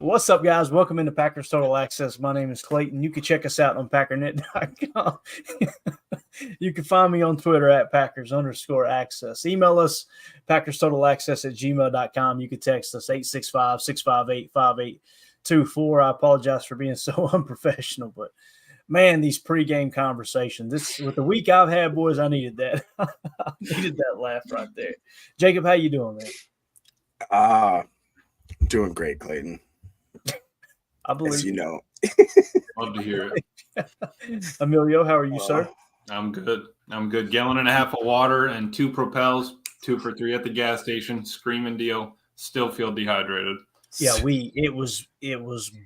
What's up, guys? Welcome into Packers Total Access. My name is Clayton. You can check us out on packernet.com. You can find me on Twitter at Packers_access. Email us, PackersTotalAccess@gmail.com. You can text us 865-658-5824. I apologize for being so unprofessional, but man, these pregame conversations. With the week I've had, boys, I needed that. I needed that laugh right there. Jacob, how you doing, man? Doing great, Clayton. I believe. As you know. Love to hear it. Emilio, how are you, sir? I'm good. Gallon and a half of water and 2 Propels, 2 for $3 at the gas station. Screaming deal. Still feel dehydrated. Yeah, it was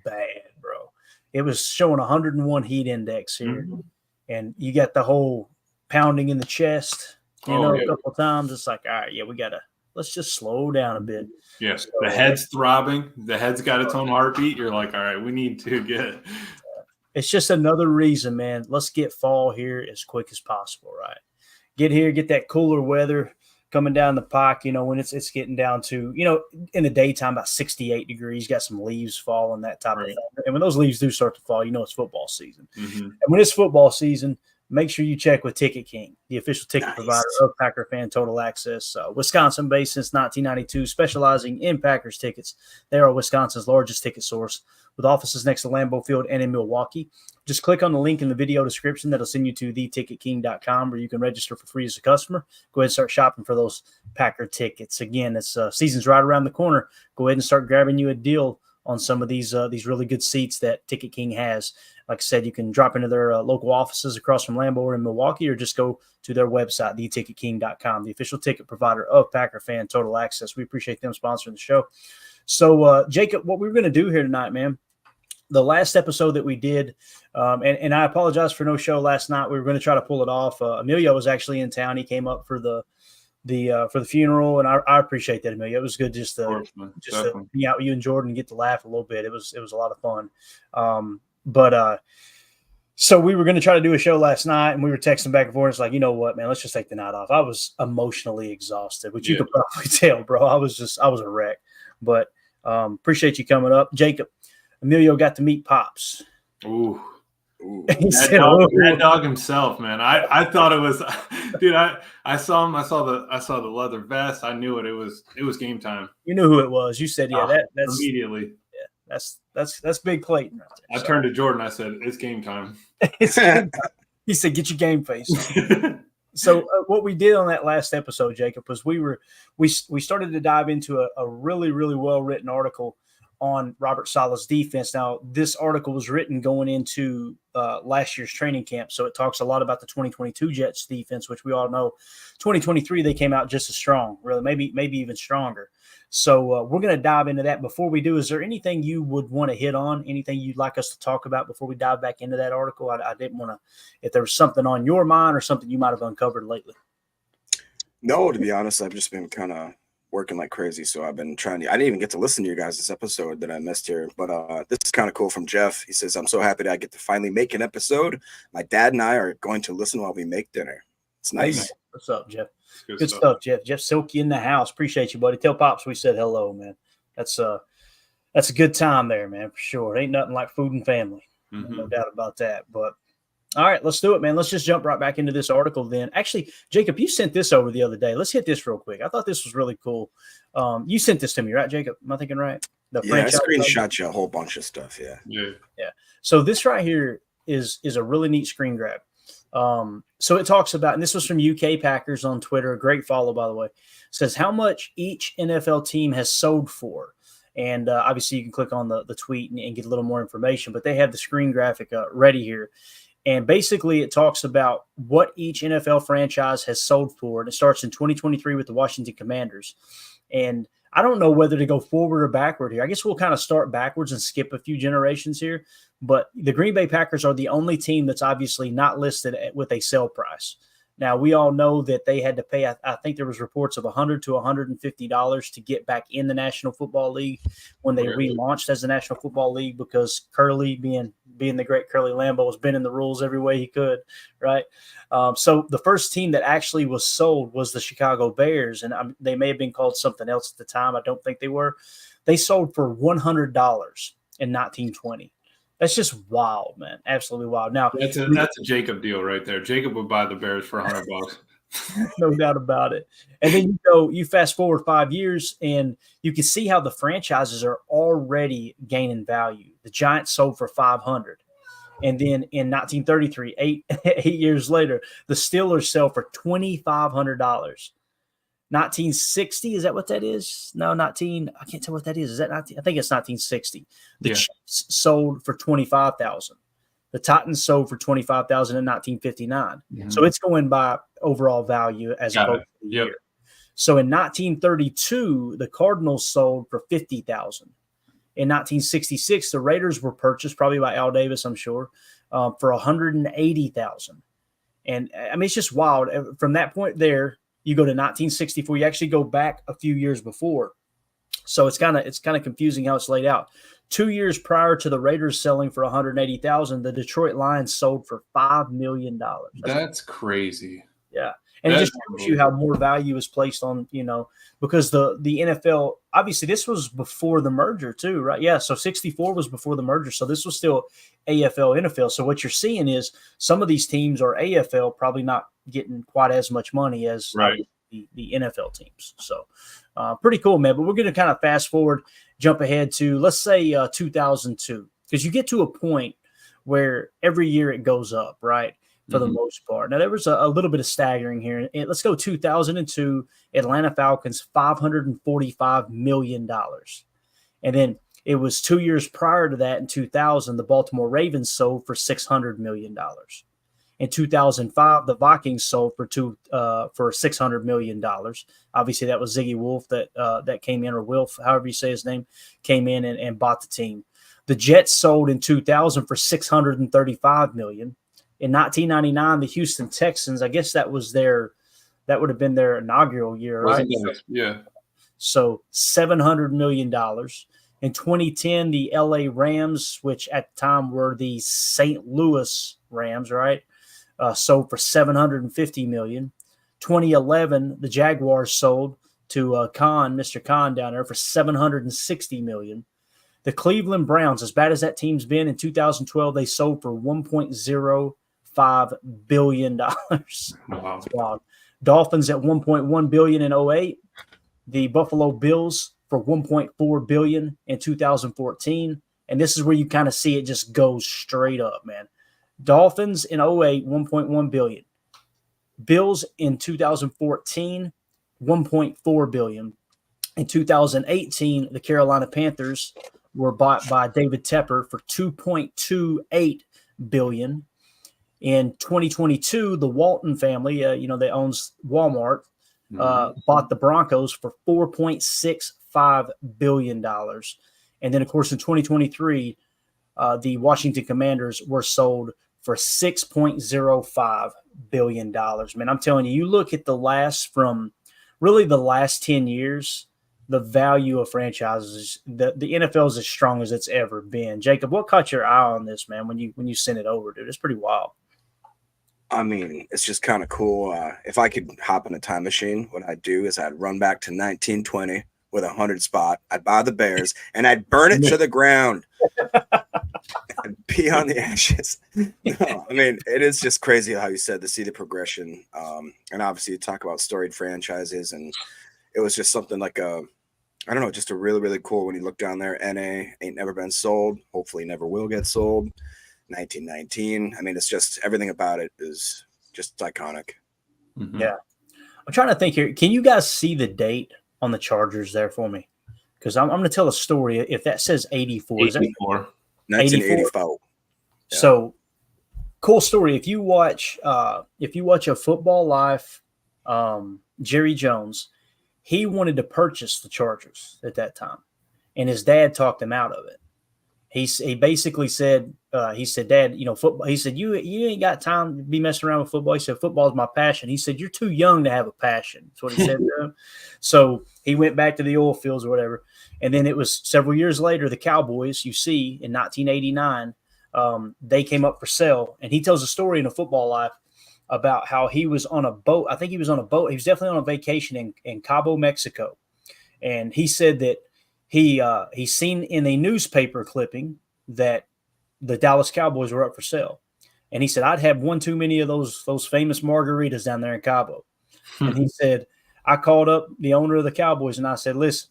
bad, bro. It was showing 101 heat index here, and you got the whole pounding in the chest. A couple of times. It's like, all right, yeah, let's just slow down a bit. Yes, so, the head's throbbing. The head's got its own heartbeat. You're like, all right, we need to get. It's just another reason, man. Let's get fall here as quick as possible, right? Get here, get that cooler weather coming down the pike. When it's getting down to, in the daytime about 68 degrees. Got some leaves falling, that type of thing. And when those leaves do start to fall, it's football season. Mm-hmm. And when it's football season, make sure you check with Ticket King, the official ticket provider of Packer Fan Total Access. Wisconsin-based since 1992, specializing in Packers tickets. They are Wisconsin's largest ticket source, with offices next to Lambeau Field and in Milwaukee. Just click on the link in the video description. That'll send you to theticketking.com, where you can register for free as a customer. Go ahead and start shopping for those Packer tickets. Again, it's season's right around the corner. Go ahead and start grabbing you a deal on some of these really good seats that Ticket King has. Like I said, you can drop into their local offices across from Lambeau or in Milwaukee, or just go to their website, theticketking.com, the official ticket provider of Packer Fan Total Access. We appreciate them sponsoring the show. So, Jacob, what we're going to do here tonight, man, the last episode that we did, and I apologize for no show last night. We were going to try to pull it off. Emilio was actually in town. He came up for the funeral, and I appreciate that, Emilio. It was good just to be out with you and Jordan and get to laugh a little bit. It was a lot of fun. So we were going to try to do a show last night, and we were texting back and forth. It's like, you know what, man, let's just take the night off. I was emotionally exhausted, which you could probably tell, bro. I was a wreck, but appreciate you coming up. Jacob, Emilio got to meet Pops. Ooh. That dog himself, man. I thought it was, dude. I saw him. I saw the leather vest. I knew it. It was game time. You knew who it was. You said, that's immediately. Yeah, that's big Clayton. Right there. I turned to Jordan. I said, "It's game time." He said, "Get your game face." So what we did on that last episode, Jacob, was we started to dive into a really, really well written article on Robert Saleh's defense. Now, this article was written going into last year's training camp, so it talks a lot about the 2022 Jets defense, which we all know 2023 they came out just as strong, really, maybe even stronger. So we're going to dive into that. Before we do, is there anything you would want to hit on, anything you'd like us to talk about before we dive back into that article? I didn't want to, if there was something on your mind or something you might have uncovered lately. No, to be honest, I've just been kind of working like crazy, so I've been trying to. I didn't even get to listen to your guys' episode that I missed here, but this is kind of cool from Jeff. He says, "I'm so happy that I get to finally make an episode. My dad and I are going to listen while we make dinner." It's nice. Hey, what's up, Jeff? Good stuff, Jeff. Jeff Silky in the house. Appreciate you, buddy. Tell Pops we said hello, man. That's a good time there, man, for sure. It ain't nothing like food and family. No doubt about that. But all right, let's do it, man. Let's just jump right back into this article then. Actually, Jacob, you sent this over the other day. Let's hit this real quick. I thought this was really cool. You sent this to me, right, Jacob? Am I thinking right? I screenshot you a whole bunch of stuff, yeah. So this right here is a really neat screen grab. So it talks about, and this was from UK Packers on Twitter, a great follow, by the way. It says how much each NFL team has sold for. And obviously you can click on the tweet and get a little more information, but they have the screen graphic ready here. And basically it talks about what each NFL franchise has sold for. And it starts in 2023 with the Washington Commanders. And I don't know whether to go forward or backward here. I guess we'll kind of start backwards and skip a few generations here. But the Green Bay Packers are the only team that's obviously not listed with a sell price. Now, we all know that they had to pay, I think there was reports of $100 to $150 to get back in the National Football League when they relaunched as the National Football League, because Curly, being the great Curly Lambeau, was bending the rules every way he could, right? So the first team that actually was sold was the Chicago Bears, and they may have been called something else at the time. I don't think they were. They sold for $100 in 1920. That's just wild, man. Absolutely wild. Now that's a Jacob deal right there. Jacob would buy the Bears for $100. No doubt about it. And then you fast forward 5 years, and you can see how the franchises are already gaining value. The Giants sold for $500. And then in 1933, eight years later, the Steelers sell for $2,500. 1960, is that what that is? No, I can't tell what that is. Is that 19? I think it's 1960. The Chiefs sold for $25,000. The Titans sold for $25,000 in 1959. Mm-hmm. So it's going by overall value as opposed to the year. So in 1932, the Cardinals sold for $50,000. In 1966, the Raiders were purchased, probably by Al Davis, I'm sure, for $180,000. And I mean, it's just wild. From that point there, you go to 1964. You actually go back a few years before, so it's kind of confusing how it's laid out. 2 years prior to the Raiders selling for $180,000, the Detroit Lions sold for $5 million. That's crazy. Yeah, and it just shows you how more value is placed on, because the NFL. Obviously, this was before the merger too, right? Yeah, so 64 was before the merger, so this was still AFL, NFL. So what you're seeing is some of these teams are AFL, probably not getting quite as much money as the NFL teams. So pretty cool, man. But we're going to kind of fast forward, jump ahead to, let's say 2002, because you get to a point where every year it goes up, right? For the most part. Now, there was a little bit of staggering here. Let's go 2002, Atlanta Falcons, $545 million. And then it was 2 years prior to that, in 2000, the Baltimore Ravens sold for $600 million. In 2005, the Vikings sold for $600 million. Obviously, that was Ziggy Wolf that came in, or Wilf, however you say his name, came in and bought the team. The Jets sold in 2000 for $635 million. In 1999, the Houston Texans, I guess that would have been their inaugural year, right? Yeah. So $700 million. In 2010, the LA Rams, which at the time were the St. Louis Rams, right, sold for $750 million. 2011, the Jaguars sold to Mr. Khan down there, for $760 million. The Cleveland Browns, as bad as that team's been, in 2012, they sold for $1.05 billion. Wow. Wow. Dolphins at $1.1 billion in 2008. The Buffalo Bills for $1.4 billion in 2014. And this is where you kind of see it just goes straight up, man. Dolphins in 2008, $1.1 billion. Bills in 2014, $1.4 billion. In 2018, the Carolina Panthers were bought by David Tepper for $2.28 billion. In 2022, the Walton family, they owns Walmart, bought the Broncos for $4.65 billion. And then, of course, in 2023, the Washington Commanders were sold for $6.05 billion. Man, I'm telling you, you look at the last 10 years, the value of franchises, the NFL is as strong as it's ever been. Jacob, what caught your eye on this, man, when you sent it over, dude? It's pretty wild. I mean, it's just kind of cool. If I could hop in a time machine, what I'd do is I'd run back to 1920 with 100 spot. I'd buy the Bears and I'd burn it to the ground and pee on the ashes. No, I mean, it is just crazy how you said to see the progression. And obviously you talk about storied franchises, and it was just something like just a really, really cool when you look down there. NA ain't never been sold. Hopefully never will get sold. 1919. I mean, it's just everything about it is just iconic. Mm-hmm. Yeah. I'm trying to think here. Can you guys see the date on the Chargers there for me? Because I'm going to tell a story. If that says 84, 84. 1984. Yeah. So cool story. If you watch a Football Life, Jerry Jones, he wanted to purchase the Chargers at that time, and his dad talked him out of it. he basically said, he said, Dad, football. He said, you ain't got time to be messing around with football. He said, football is my passion. He said, you're too young to have a passion. That's what he said to him. So he went back to the oil fields or whatever. And then it was several years later, the Cowboys, you see, in 1989, they came up for sale. And he tells a story in A Football Life about how he was on a boat. I think he was on a boat. He was definitely on a vacation in Cabo, Mexico. And he said that he seen in a newspaper clipping that the Dallas Cowboys were up for sale. And he said, I'd have one too many of those famous margaritas down there in Cabo. And he said, I called up the owner of the Cowboys and I said, listen,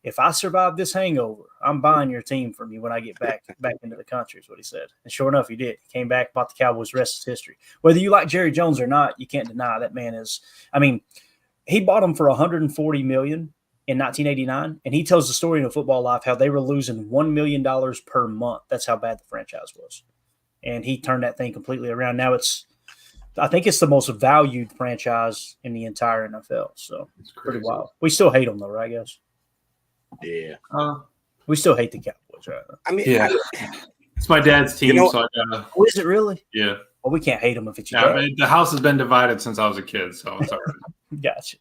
if I survive this hangover, I'm buying your team from you when I get back into the country, is what he said. And sure enough, he did. He came back, bought the Cowboys, rest is history. Whether you like Jerry Jones or not, you can't deny that man is. I mean, he bought him for $140 million in 1989, and he tells the story in A Football Life how they were losing $1 million per month. That's how bad the franchise was. And he turned that thing completely around. Now I think it's the most valued franchise in the entire NFL. So it's pretty wild. We still hate them, though, right, guys? Yeah. We still hate the Cowboys, right? I mean, yeah. It's my dad's team, so I gotta. Oh, is it really? Yeah. Well, we can't hate them if it's your dad. dad. The house has been divided since I was a kid, so it's all right. Gotcha.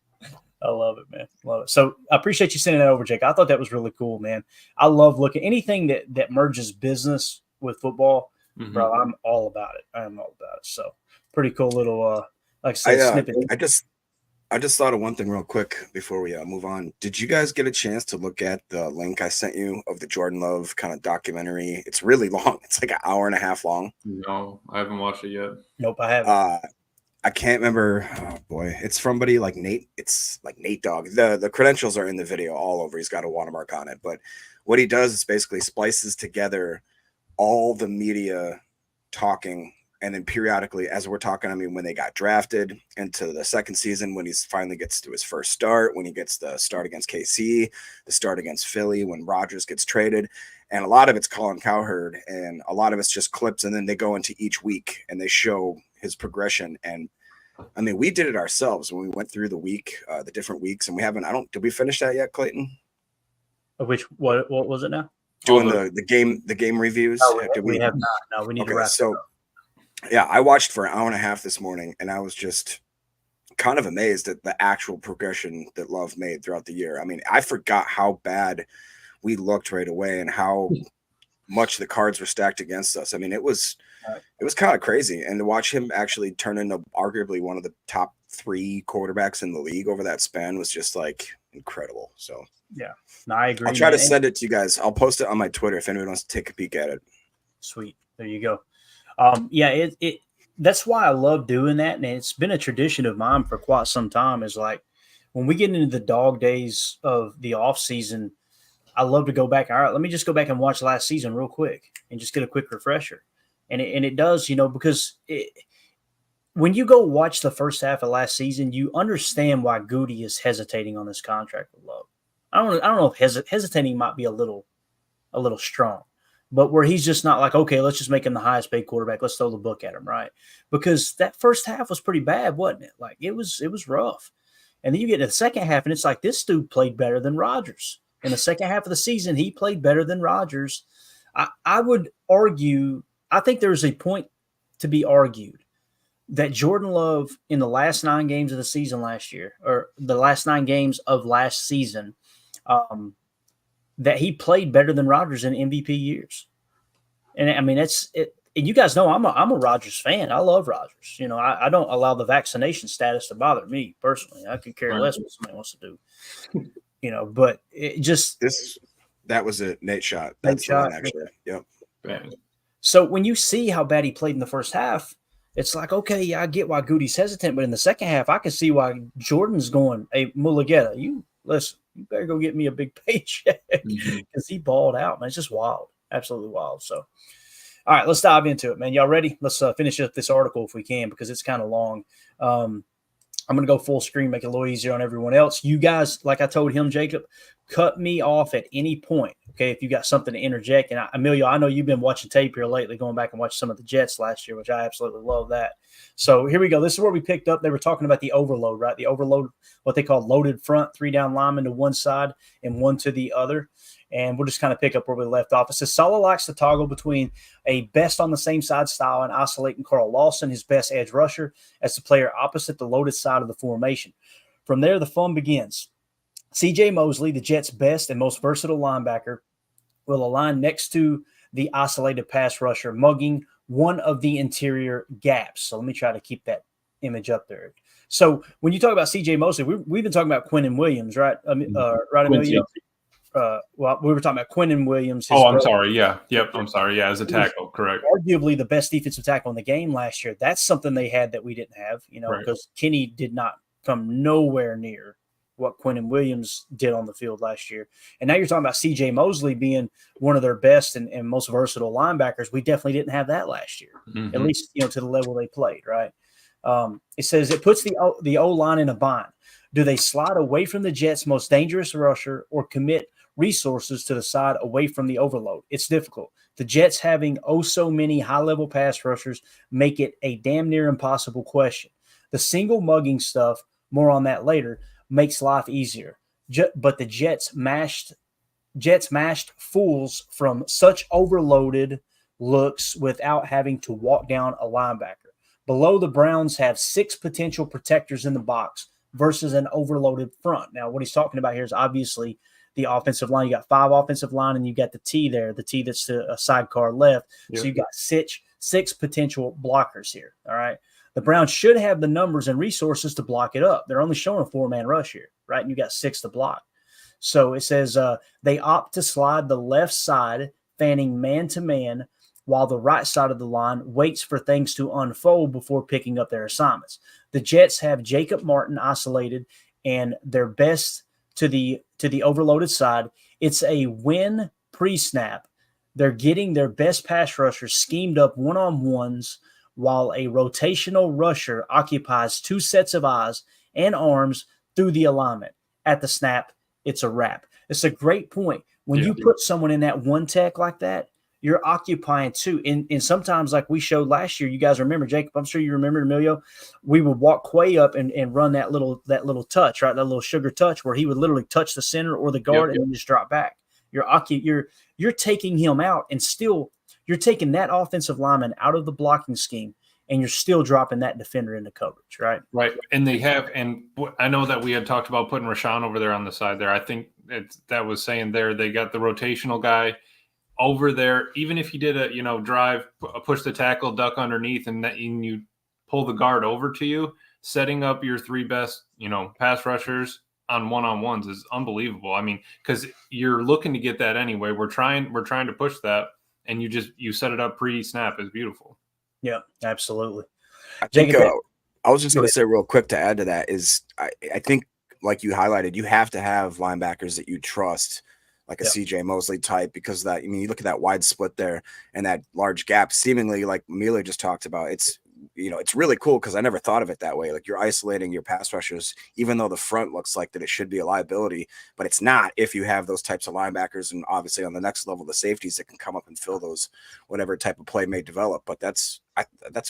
I love it, man. Love it. So I appreciate you sending that over, Jake. I thought that was really cool, man. I love looking anything that merges business with football, bro. I'm all about it. I'm all about it. So pretty cool little, like I said, snippet. I just thought of one thing real quick before we move on. Did you guys get a chance to look at the link I sent you of the Jordan Love kind of documentary? It's really long. It's like an hour and a half long. No, I haven't watched it yet. Nope, I haven't. I can't remember. Oh boy, it's from somebody like Nate. It's like Nate Dogg. The credentials are in the video all over. He's got a watermark on it. But what he does is basically splices together all the media talking. And then periodically, as we're talking, I mean, when they got drafted into the second season, when he finally gets to his first start, when he gets the start against KC, the start against Philly, when Rodgers gets traded. And a lot of it's Colin Cowherd, and a lot of it's just clips. And then they go into each week and they show his progression. And I mean, we did it ourselves when we went through the week, the different weeks. And we haven't, did we finish that yet, Clayton? What was it now? Doing the game reviews. No, we have not. No, we need to wrap it up. Yeah, I watched for an hour and a half this morning, and I was just kind of amazed at the actual progression that Love made throughout the year. I mean, I forgot how bad we looked right away and how much the cards were stacked against us. I mean, it was kind of crazy. And to watch him actually turn into arguably one of the top 3 quarterbacks in the league over that span was just like incredible. So yeah, no, I agree. I'll try to send it to you guys. I'll post it on my Twitter if anyone wants to take a peek at it. Sweet. There you go. Yeah, that's why I love doing that. And it's been a tradition of mine for quite some time, is like when we get into the dog days of the off season, I love to go back. All right, let me just go back and watch last season real quick and just get a quick refresher. And it does, because when you go watch the first half of last season, you understand why Goody is hesitating on this contract with Love. I don't know if hesitating might be a little strong. But where he's just not like, okay, let's just make him the highest paid quarterback. Let's throw the book at him, right? Because that first half was pretty bad, wasn't it? Like it was rough. And then you get to the second half, and it's like this dude played better than Rodgers. In the second half of the season, he played better than Rodgers. I would argue, I think there's a point to be argued that Jordan Love in the last 9 games of the season last year, or the last 9 games of last season, that he played better than Rodgers in MVP years. And I mean, that's it. And you guys know I'm a Rodgers fan. I love Rodgers. I don't allow the vaccination status to bother me personally. I could care less what somebody wants to do. But it just that was a Nate shot. That's the one, actually. Yep. Right. So when you see how bad he played in the first half, it's like, okay, yeah, I get why Goody's hesitant, but in the second half, I can see why Jordan's going, hey, Mulugeta, you listen. You better go get me a big paycheck because he balled out, man. It's just wild. Absolutely wild. So, all right, let's dive into it, man. Y'all ready? Let's finish up this article if we can because it's kind of long. I'm going to go full screen, make it a little easier on everyone else. You guys, like I told him, Jacob, cut me off at any point. Okay, if you got something to interject. And Emilio, I know you've been watching tape here lately, going back and watching some of the Jets last year, which I absolutely love that. So here we go. This is where we picked up. They were talking about the overload, right? The overload, what they call loaded front, 3 down linemen to one side and 1 to the other. And we'll just kind of pick up where we left off. It says Saleh likes to toggle between a best on the same side style and isolating Carl Lawson, his best edge rusher, as the player opposite the loaded side of the formation. From there, the fun begins. C.J. Mosley, the Jets' best and most versatile linebacker, will align next to the isolated pass rusher, mugging one of the interior gaps. So let me try to keep that image up there. So when you talk about C.J. Mosley, we've been talking about Quinnen Williams, right? Right, Emilio? Well, we were talking about Quinnen Williams. I'm sorry. Yeah. Yep. I'm sorry. Yeah, as a tackle, correct. Arguably the best defensive tackle in the game last year. That's something they had that we didn't have, because Kenny did not come nowhere near what Quinnen Williams did on the field last year. And now you're talking about C.J. Mosley being one of their best and most versatile linebackers. We definitely didn't have that last year, at least, to the level they played, right? It says it puts the O-line in a bind. Do they slide away from the Jets' most dangerous rusher or commit resources to the side away from the overload? It's difficult. The Jets having so many high-level pass rushers make it a damn near impossible question. The single mugging stuff, more on that later, makes life easier. But the Jets mashed fools from such overloaded looks without having to walk down a linebacker. Below, the Browns have 6 potential protectors in the box versus an overloaded front. Now, what he's talking about here is obviously the offensive line. You got 5 offensive line, and you got the T there, the T that's to a sidecar left. Yep. So you got 6 potential blockers here. All right. The Browns should have the numbers and resources to block it up. They're only showing a 4-man rush here, right? And you got 6 to block. So it says they opt to slide the left side, fanning man-to-man, while the right side of the line waits for things to unfold before picking up their assignments. The Jets have Jacob Martin isolated and their best to the overloaded side. It's a win pre-snap. They're getting their best pass rushers schemed up one-on-ones while a rotational rusher occupies 2 sets of eyes and arms through the alignment. At the snap, it's a wrap. It's a great point. When you put someone in that one tech like that, you're occupying 2. And sometimes, like we showed last year, you guys remember, Jacob, I'm sure you remember, Emilio, we would walk Quay up and run that little touch, right? That little sugar touch where he would literally touch the center or the guard and then just drop back. You're taking him out, and still you're taking that offensive lineman out of the blocking scheme, and you're still dropping that defender into coverage, right? Right. And they have, and I know that we had talked about putting Rashawn over there on the side there. I think that was saying there they got the rotational guy over there. Even if you did a drive, push the tackle, duck underneath, and you pull the guard over to you, setting up your 3 best pass rushers on one-on-ones is unbelievable. I mean, because you're looking to get that anyway. We're trying to push that, and you set it up pre-snap is beautiful. Yeah, absolutely. I think I was just going to say real quick to add to that is I think, like you highlighted, you have to have linebackers that you trust, like a C.J. Mosley type, because that, I mean, you look at that wide split there and that large gap, seemingly like Amelia just talked about. It's really cool because I never thought of it that way. Like, you're isolating your pass rushers, even though the front looks like that it should be a liability, but it's not if you have those types of linebackers. And obviously on the next level, the safeties that can come up and fill those, whatever type of play may develop. But that's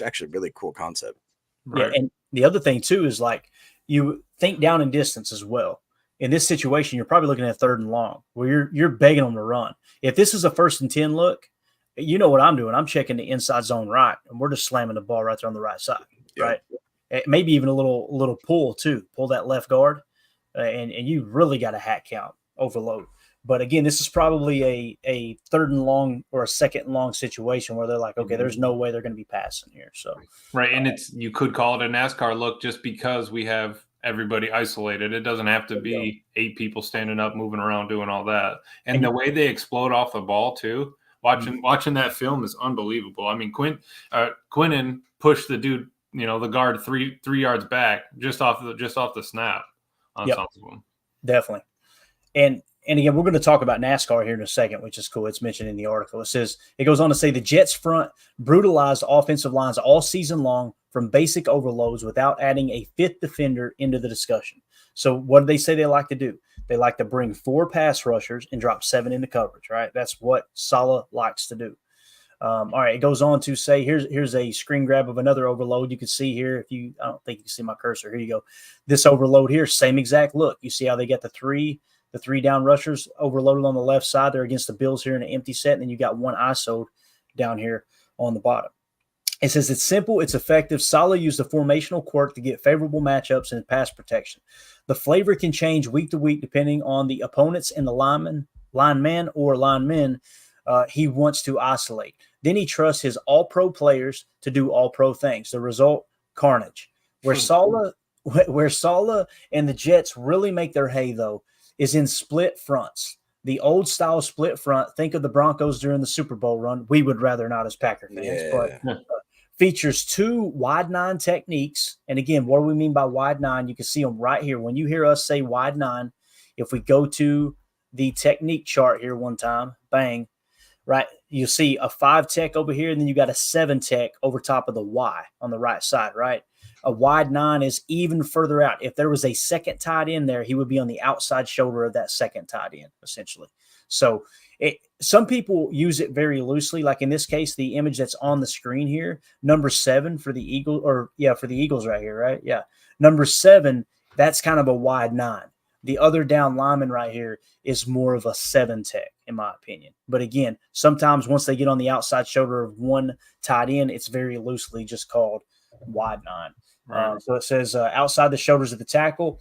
actually a really cool concept. Right. Yeah. And the other thing too, is like, you think down in distance as well. In this situation, you're probably looking at 3rd and long where you're begging them to run. If this is a 1st and 10 look, you know what I'm doing. I'm checking the inside zone right, and we're just slamming the ball right there on the right side, right? Maybe even a little pull too. Pull that left guard, and you really got a hat count overload. But again, this is probably a 3rd and long or a 2nd and long situation where they're like, okay, there's no way they're going to be passing here. So right, and you could call it a NASCAR look just because we have everybody isolated. It doesn't have to be 8 people standing up, moving around, doing all that. And the way they explode off the ball too. Watching that film is unbelievable. I mean, Quinnen pushed the dude, the guard 3 yards back just off the snap on some of them. Definitely. And again, we're going to talk about NASCAR here in a second, which is cool. It's mentioned in the article. It goes on to say the Jets front brutalized offensive lines all season long from basic overloads without adding a 5th defender into the discussion. So what do they say they like to do? They like to bring 4 pass rushers and drop 7 into coverage, right? That's what Saleh likes to do. All right, it goes on to say, here's a screen grab of another overload. You can see here, I don't think you can see my cursor. Here you go. This overload here, same exact look. You see how they got the three down rushers overloaded on the left side. They're against the Bills here in an empty set, and then you got 1 ISO down here on the bottom. It says it's simple, it's effective. Saleh used the formational quirk to get favorable matchups and pass protection. The flavor can change week to week depending on the opponents and the linemen he wants to isolate. Then he trusts his all-pro players to do all-pro things. The result, carnage. Where Saleh and the Jets really make their hay, though, is in split fronts. The old-style split front, think of the Broncos during the Super Bowl run. We would rather not as Packer fans, but features 2 wide 9 techniques. And again, what do we mean by wide 9? You can see them right here. When you hear us say wide 9, if we go to the technique chart here one time, bang, right, you see a 5 tech over here, and then you got a 7 tech over top of the Y on the right side, right? A wide 9 is even further out. If there was a second tight end there, he would be on the outside shoulder of that second tight end, essentially. So some people use it very loosely. Like in this case, the image that's on the screen here, number 7 for the Eagles, for the Eagles right here, right? Yeah. Number 7, that's kind of a wide 9. The other down lineman right here is more of a 7 tech, in my opinion. But again, sometimes once they get on the outside shoulder of one tight end, it's very loosely just called wide 9. Right. So it says outside the shoulders of the tackle,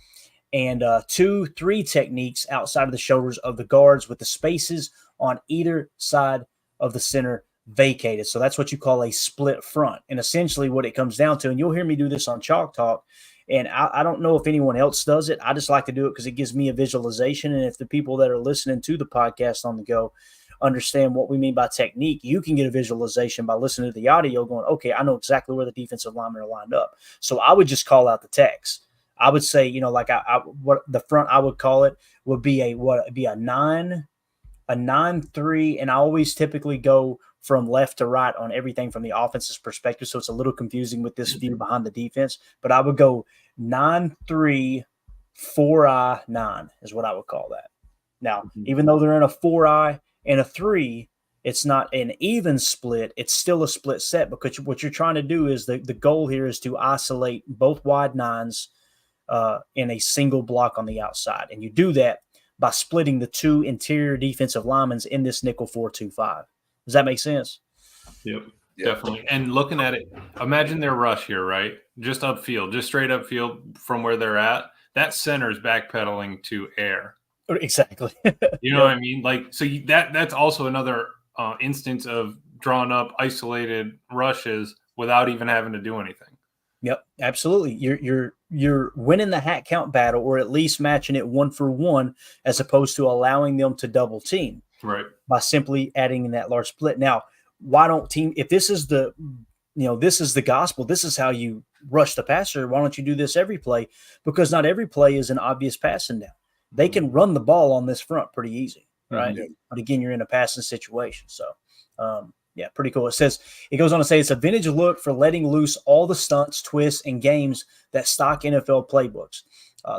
and 2-3 techniques outside of the shoulders of the guards with the spaces on either side of the center vacated. So that's what you call a split front. And essentially what it comes down to, and you'll hear me do this on Chalk Talk, and I don't know if anyone else does it. I just like to do it because it gives me a visualization. And if the people that are listening to the podcast on the go understand what we mean by technique, you can get a visualization by listening to the audio going, okay, I know exactly where the defensive linemen are lined up. So I would just call out the techs. I would say, what the front I would call it would be a 9-3, and I always typically go from left to right on everything from the offense's perspective. So it's a little confusing with this view behind the defense, but I would go 9-3, 4-eye 9 is what I would call that. Now, even though they're in a 4-eye and a 3, it's not an even split. It's still a split set, because what you're trying to do is the goal here is to isolate both wide 9s in a single block on the outside. And you do that by splitting the 2 interior defensive linemen in this nickel 4-2-5. Does that make sense? Yep, definitely. And looking at it, imagine their rush here, right? Just upfield, just straight upfield from where they're at. That center is backpedaling to air. Exactly. You know what I mean? Like, so that's also another instance of drawn up isolated rushes without even having to do anything. Yep, absolutely. You're winning the hat count battle, or at least matching it 1-for-1, as opposed to allowing them to double team. Right. By simply adding in that large split. Now, why don't if this is the gospel, this is how you rush the passer, why don't you do this every play? Because not every play is an obvious passing down. They can run the ball on this front pretty easy, right? Mm-hmm. But again, you're in a passing situation. So, pretty cool. It goes on to say it's a vintage look for letting loose all the stunts, twists, and games that stock NFL playbooks.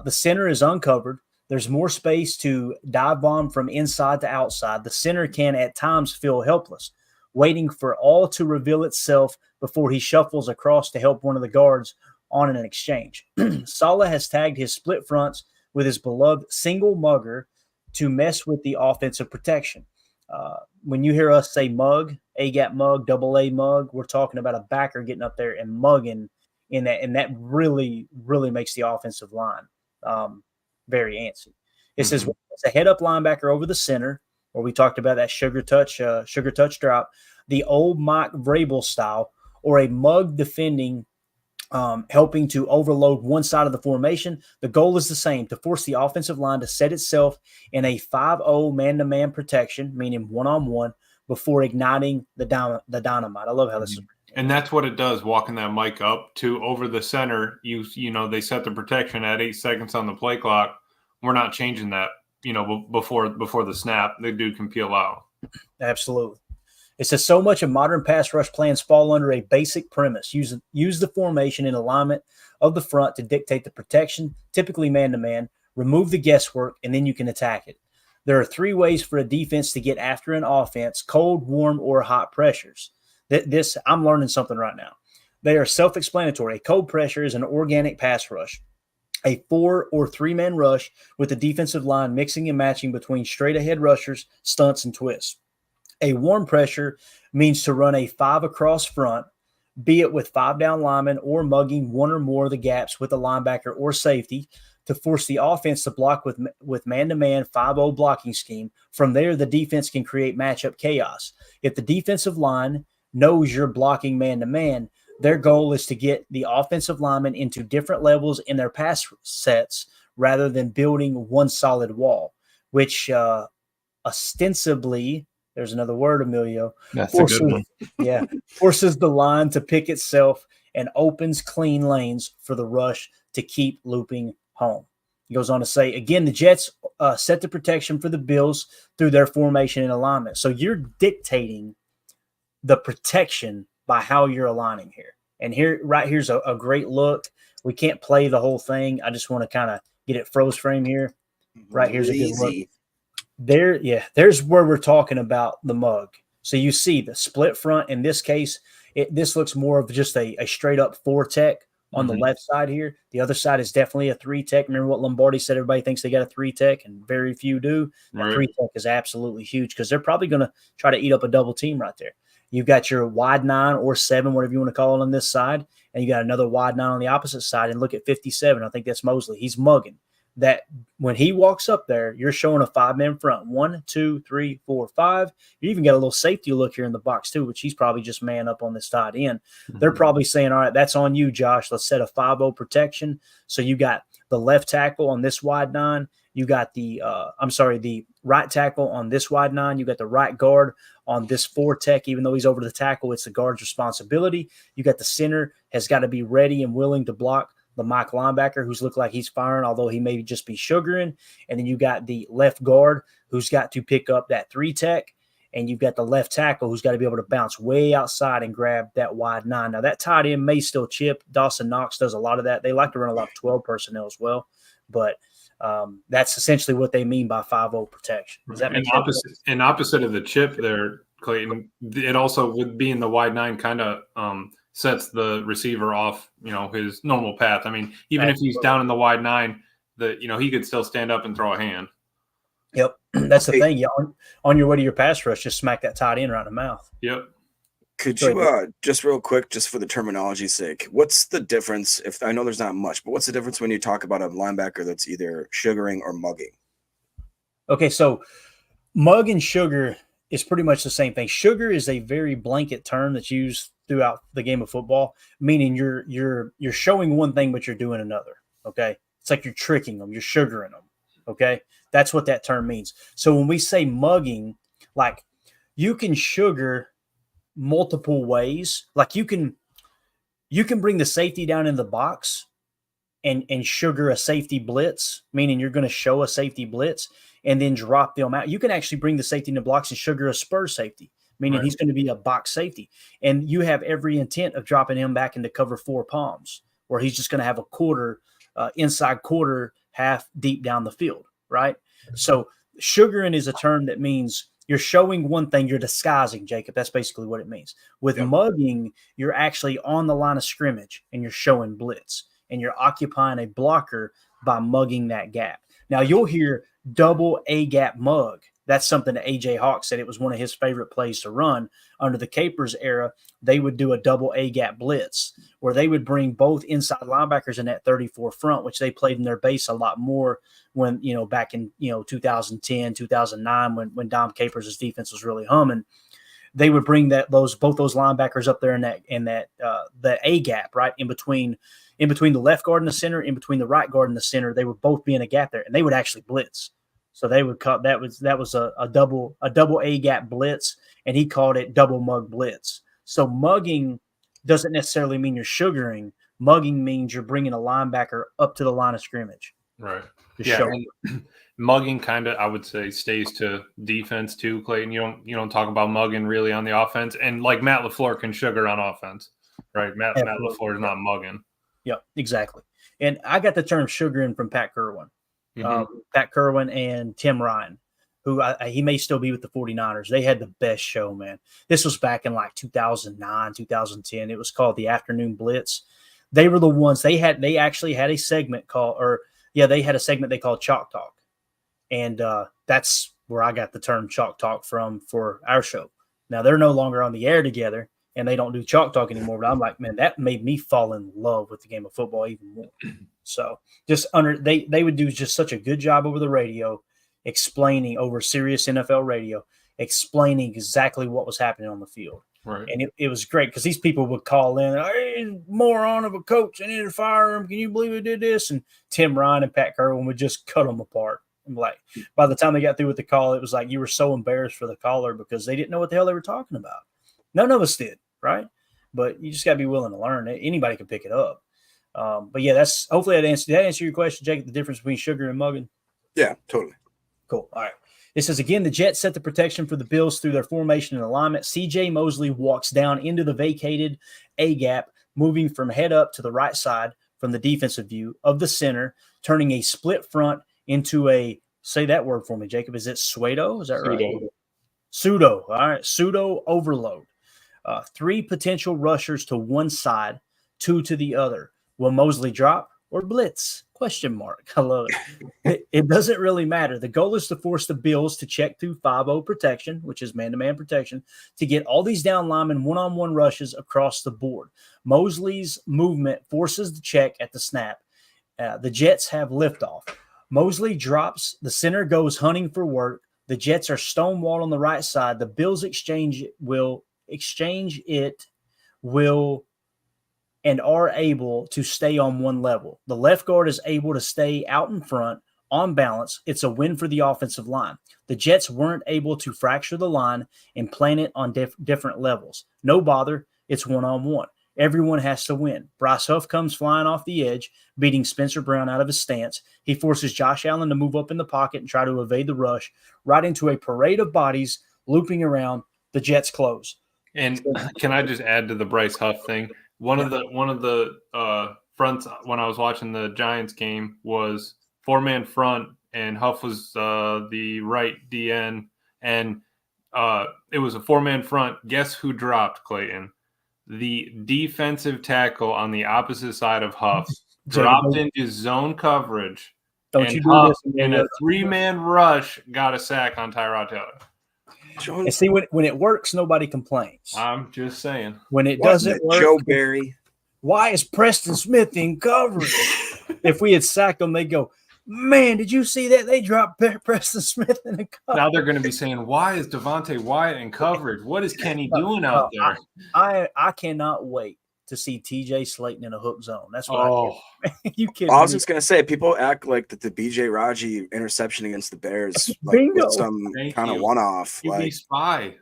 The center is uncovered. There's more space to dive bomb from inside to outside. The center can at times feel helpless, waiting for all to reveal itself before he shuffles across to help one of the guards on an exchange. Saleh has tagged his split fronts with his beloved single mugger to mess with the offensive protection. When you hear us say mug, A-gap mug, double A mug, we're talking about a backer getting up there and mugging in that, and that really, really makes the offensive line very antsy. It says it's a head-up linebacker over the center, where we talked about that sugar touch drop, the old Mike Vrabel style, or a mug defending, helping to overload one side of the formation. The goal is the same, to force the offensive line to set itself in a 5-0 man-to-man protection, meaning one-on-one, before igniting the dynamite. I love how this is. And that's what it does, walking that mic up to over the center. You know, they set the protection at 8 seconds on the play clock. We're not changing that, before the snap. The dude can peel out. Absolutely. It says so much of modern pass rush plans fall under a basic premise. Use the formation and alignment of the front to dictate the protection, typically man-to-man, remove the guesswork, and then you can attack it. There are 3 ways for a defense to get after an offense: cold, warm, or hot pressures. This, I'm learning something right now. They are self-explanatory. A cold pressure is an organic pass rush, a 4 or 3-man rush with the defensive line mixing and matching between straight-ahead rushers, stunts, and twists. A warm pressure means to run a 5 across front, be it with 5 down linemen or mugging one or more of the gaps with a linebacker or safety to force the offense to block with man-to-man 5-0 blocking scheme. From there, the defense can create matchup chaos. If the defensive line knows you're blocking man-to-man, their goal is to get the offensive linemen into different levels in their pass sets rather than building one solid wall, which ostensibly, there's another word, Emilio, that's a good one. Forces the line to pick itself and opens clean lanes for the rush to keep looping home. He goes on to say, again, the Jets set the protection for the Bills through their formation and alignment. So you're dictating the protection by how you're aligning here. And here's a great look. We can't play the whole thing. I just want to kind of get it froze frame here. Right here's a good look. There's where we're talking about the mug. So you see the split front. In this case, this looks more of just a straight up 4-tech on the left side here. The other side is definitely a 3-tech. Remember what Lombardi said? Everybody thinks they got a 3-tech, and very few do. Right. 3-tech is absolutely huge because they're probably going to try to eat up a double team right there. You've got your wide 9 or 7, whatever you want to call it, on this side, and you got another wide 9 on the opposite side. And look at 57. I think that's Mosley. He's mugging. That when he walks up there, you're showing a 5-man front. 1, 2, 3, 4, 5. You even got a little safety look here in the box too, which he's probably just man up on this tight end. They're probably saying, all right, that's on you, Josh. Let's set a 5-0 protection. So you got the left tackle on this wide 9. You got the right tackle on this wide 9. You got the right guard on this 4-tech. Even though he's over the tackle, it's the guard's responsibility. You got the center has got to be ready and willing to block the Mike linebacker, who's looked like he's firing, although he may just be sugaring. And then you got the left guard, who's got to pick up that 3-tech. And you've got the left tackle, who's got to be able to bounce way outside and grab that wide 9. Now, that tight end may still chip. Dawson Knox does a lot of that. They like to run a lot of 12 personnel as well. But that's essentially what they mean by 5-0 protection. Does that make sense? Opposite of the chip there, Clayton, it also, with being the wide 9, kind of sets the receiver off, his normal path. I mean, even if he's down in the wide 9, he could still stand up and throw a hand. Yep. That's the thing. Yeah, on your way to your pass rush, just smack that tight end right in the mouth. Yep. Could you just real quick, just for the terminology's sake, what's the difference? If I know there's not much, but what's the difference when you talk about a linebacker that's either sugaring or mugging? Okay, so mug and sugar is pretty much the same thing. Sugar is a very blanket term that's used throughout the game of football, meaning you're showing one thing but you're doing another. Okay, it's like you're tricking them, you're sugaring them. Okay, that's what that term means. So when we say mugging, like you can sugar multiple ways. Like you can bring the safety down in the box and sugar a safety blitz, meaning you're going to show a safety blitz and then drop them out. You can actually bring the safety in the blocks and sugar a spur safety, meaning he's going to be a box safety. And you have every intent of dropping him back into cover 4 palms, where he's just going to have a quarter, inside quarter, half deep down the field, right? So sugaring is a term that means you're showing one thing, you're disguising, Jacob. That's basically what it means. With mugging, you're actually on the line of scrimmage and you're showing blitz and you're occupying a blocker by mugging that gap. Now you'll hear double A-gap mug. That's something that A.J. Hawk said it was one of his favorite plays to run. Under the Capers era, they would do a double A-gap blitz where they would bring both inside linebackers in that 34 front, which they played in their base a lot more when, back in, 2010, 2009, when Dom Capers' defense was really humming. They would bring both those linebackers up there in that A-gap, right, in between the left guard and the center, in between the right guard and the center. They would both be in a gap there, and they would actually blitz. So they would cut. That was a double A-gap blitz, and he called it double mug blitz. So mugging doesn't necessarily mean you're sugaring. Mugging means you're bringing a linebacker up to the line of scrimmage. Right. Yeah. Mugging kind of, I would say, stays to defense too, Clayton. You don't talk about mugging really on the offense, and like Matt LaFleur can sugar on offense, right? Matt LaFleur is not mugging. Yep, exactly. And I got the term sugaring from Pat Kerwin. Pat Kerwin and Tim Ryan, who he may still be with the 49ers. They had the best show, man. This was back in like 2009, 2010. It was called the Afternoon Blitz. They were the ones they actually had a segment they had a segment they called Chalk Talk. And that's where I got the term Chalk Talk from for our show. Now they're no longer on the air together and they don't do Chalk Talk anymore. But I'm like, man, that made me fall in love with the game of football even more. So they would do just such a good job over the radio, explaining over Sirius NFL radio, explaining exactly what was happening on the field. Right. And it was great because these people would call in, hey, moron of a coach, I need to fire him. Can you believe he did this? And Tim Ryan and Pat Kerwin would just cut them apart. And like by the time they got through with the call, it was like you were so embarrassed for the caller because they didn't know what the hell they were talking about. None of us did, right? But you just got to be willing to learn. Anybody can pick it up. But yeah, hopefully did that answer your question, Jake, the difference between sugar and mugging? Yeah, totally. Cool. All right. It says, again, the Jets set the protection for the Bills through their formation and alignment. C.J. Mosley walks down into the vacated A-gap, moving from head up to the right side from the defensive view of the center, turning a split front into say that word for me, Jacob. Is it pseudo? Is that right? Pseudo. All right. Pseudo overload. 3 potential rushers to one side, 2 to the other. Will Mosley drop or blitz? Question mark. I love it. It doesn't really matter. The goal is to force the Bills to check through 5-0 protection, which is man-to-man protection, to get all these down linemen one-on-one rushes across the board. Mosley's movement forces the check at the snap. The Jets have liftoff. Mosley drops. The center goes hunting for work. The Jets are stonewalled on the right side. The Bills exchange it and are able to stay on one level. The left guard is able to stay out in front on balance. It's a win for the offensive line. The Jets weren't able to fracture the line and plant it on different levels. No bother. It's one-on-one. Everyone has to win. Bryce Huff comes flying off the edge, beating Spencer Brown out of his stance. He forces Josh Allen to move up in the pocket and try to evade the rush, right into a parade of bodies looping around. The Jets close. And can I just add to the Bryce Huff thing? One of the fronts when I was watching the Giants game was 4-man front, and Huff was the right DN, and it was a 4-man front. Guess who dropped, Clayton? The defensive tackle on the opposite side of Huff dropped into zone coverage. Don't and you do Huff, this in a 3-man rush, got a sack on Tyrod Taylor. And see, when it works, nobody complains. I'm just saying. When it doesn't work, Joe Barry. Why is Preston Smith in coverage? If we had sacked them, they'd go, man, did you see that? They dropped Preston Smith in the coverage. Now they're going to be saying, why is Devontae Wyatt in coverage? What is Kenny doing out there? I cannot wait to see TJ Slayton in a hook zone. That's what I can't. You kidding I was me? just going to say, people act like that the BJ Raji interception against the Bears like, was some kind of one-off. Like, spy.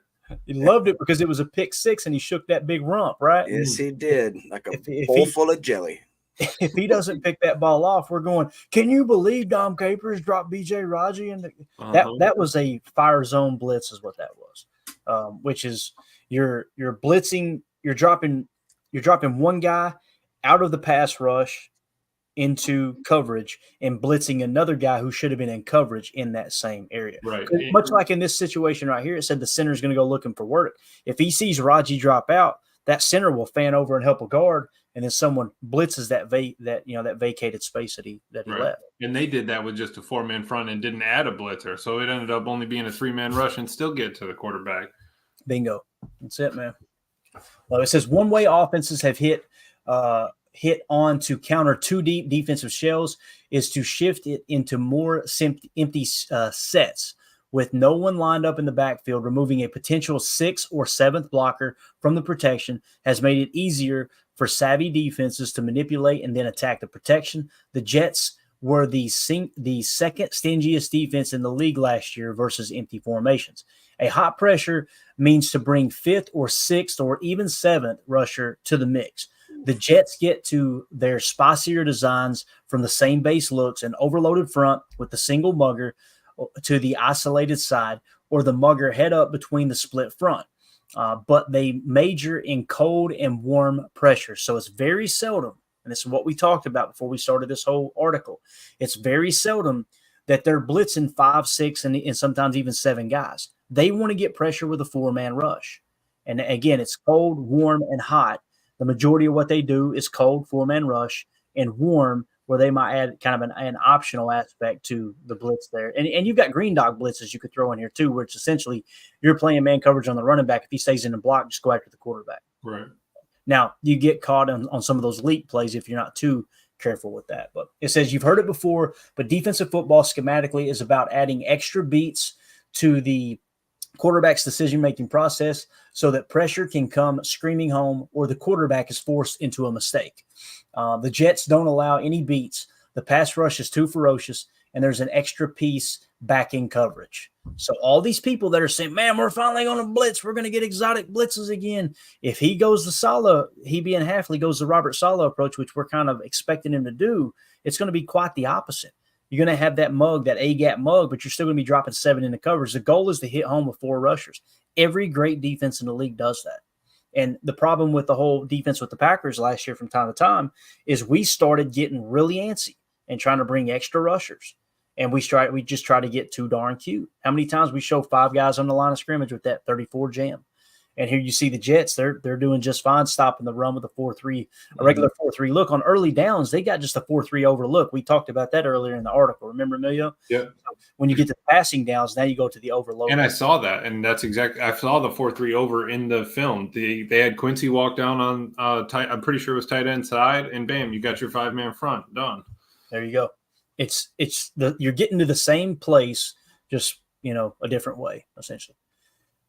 He loved it because it was a pick 6 and he shook that big rump, right? Yes, he did. Like a bowl full of jelly. If he doesn't pick that ball off, we're going, can you believe Dom Capers dropped BJ Raji? And that was a fire zone blitz is what that was, which is you're blitzing, you're dropping one guy out of the pass rush into coverage and blitzing another guy who should have been in coverage in that same area. Right. Much like in this situation right here, it said the center is going to go looking for work. If he sees Raji drop out, that center will fan over and help a guard, and then someone blitzes that vacated space that he left. And they did that with just a 4-man front and didn't add a blitzer, so it ended up only being a 3-man rush and still get to the quarterback. Bingo. That's it, man. Well, it says one way offenses have hit on to counter 2 deep defensive shells is to shift it into more empty sets with no one lined up in the backfield. Removing a potential 6th or 7th blocker from the protection has made it easier for savvy defenses to manipulate and then attack the protection. The Jets were the second stingiest defense in the league last year versus empty formations. A hot pressure means to bring 5th or 6th or even 7th rusher to the mix. The Jets get to their spicier designs from the same base looks, an overloaded front with the single mugger to the isolated side, or the mugger head up between the split front. But they major in cold and warm pressure. So it's very seldom, and this is what we talked about before we started this whole article, it's very seldom that they're blitzing 5, 6, and sometimes even 7 guys. They want to get pressure with a 4-man rush. And again, it's cold, warm, and hot. The majority of what they do is cold, 4-man rush, and warm, where they might add kind of an optional aspect to the blitz there. And you've got green dog blitzes you could throw in here too, where it's essentially you're playing man coverage on the running back. If he stays in the block, just go after the quarterback. Right. Now, you get caught on some of those leak plays if you're not too careful with that. But it says you've heard it before, but defensive football schematically is about adding extra beats to the quarterback's decision-making process so that pressure can come screaming home or the quarterback is forced into a mistake. The Jets don't allow any beats. The pass rush is too ferocious, and there's an extra piece backing coverage. So all these people that are saying, man, we're finally going to blitz. We're going to get exotic blitzes again. If he goes the Saleh, he being Hafley goes the Robert Saleh approach, which we're kind of expecting him to do, it's going to be quite the opposite. You're going to have that mug, that A-gap mug, but you're still going to be dropping 7 in the coverage. The goal is to hit home with 4 rushers. Every great defense in the league does that. And the problem with the whole defense with the Packers last year from time to time is we started getting really antsy and trying to bring extra rushers. And we just try to get too darn cute. How many times we show 5 guys on the line of scrimmage with that 34 jam? And here you see the Jets, they're doing just fine stopping the run with a 4-3, a regular 4-3 look. On early downs, they got just a 4-3 overlook. We talked about that earlier in the article. Remember, Emilio? Yeah. When you get to the passing downs, now you go to the overload. And I saw that, and that's exactly – I saw the 4-3 over in the film. They had Quincy walk down on I'm pretty sure it was tight end side, and bam, you got your 5-man front. Done. There you go. You're getting to the same place, just, a different way, essentially.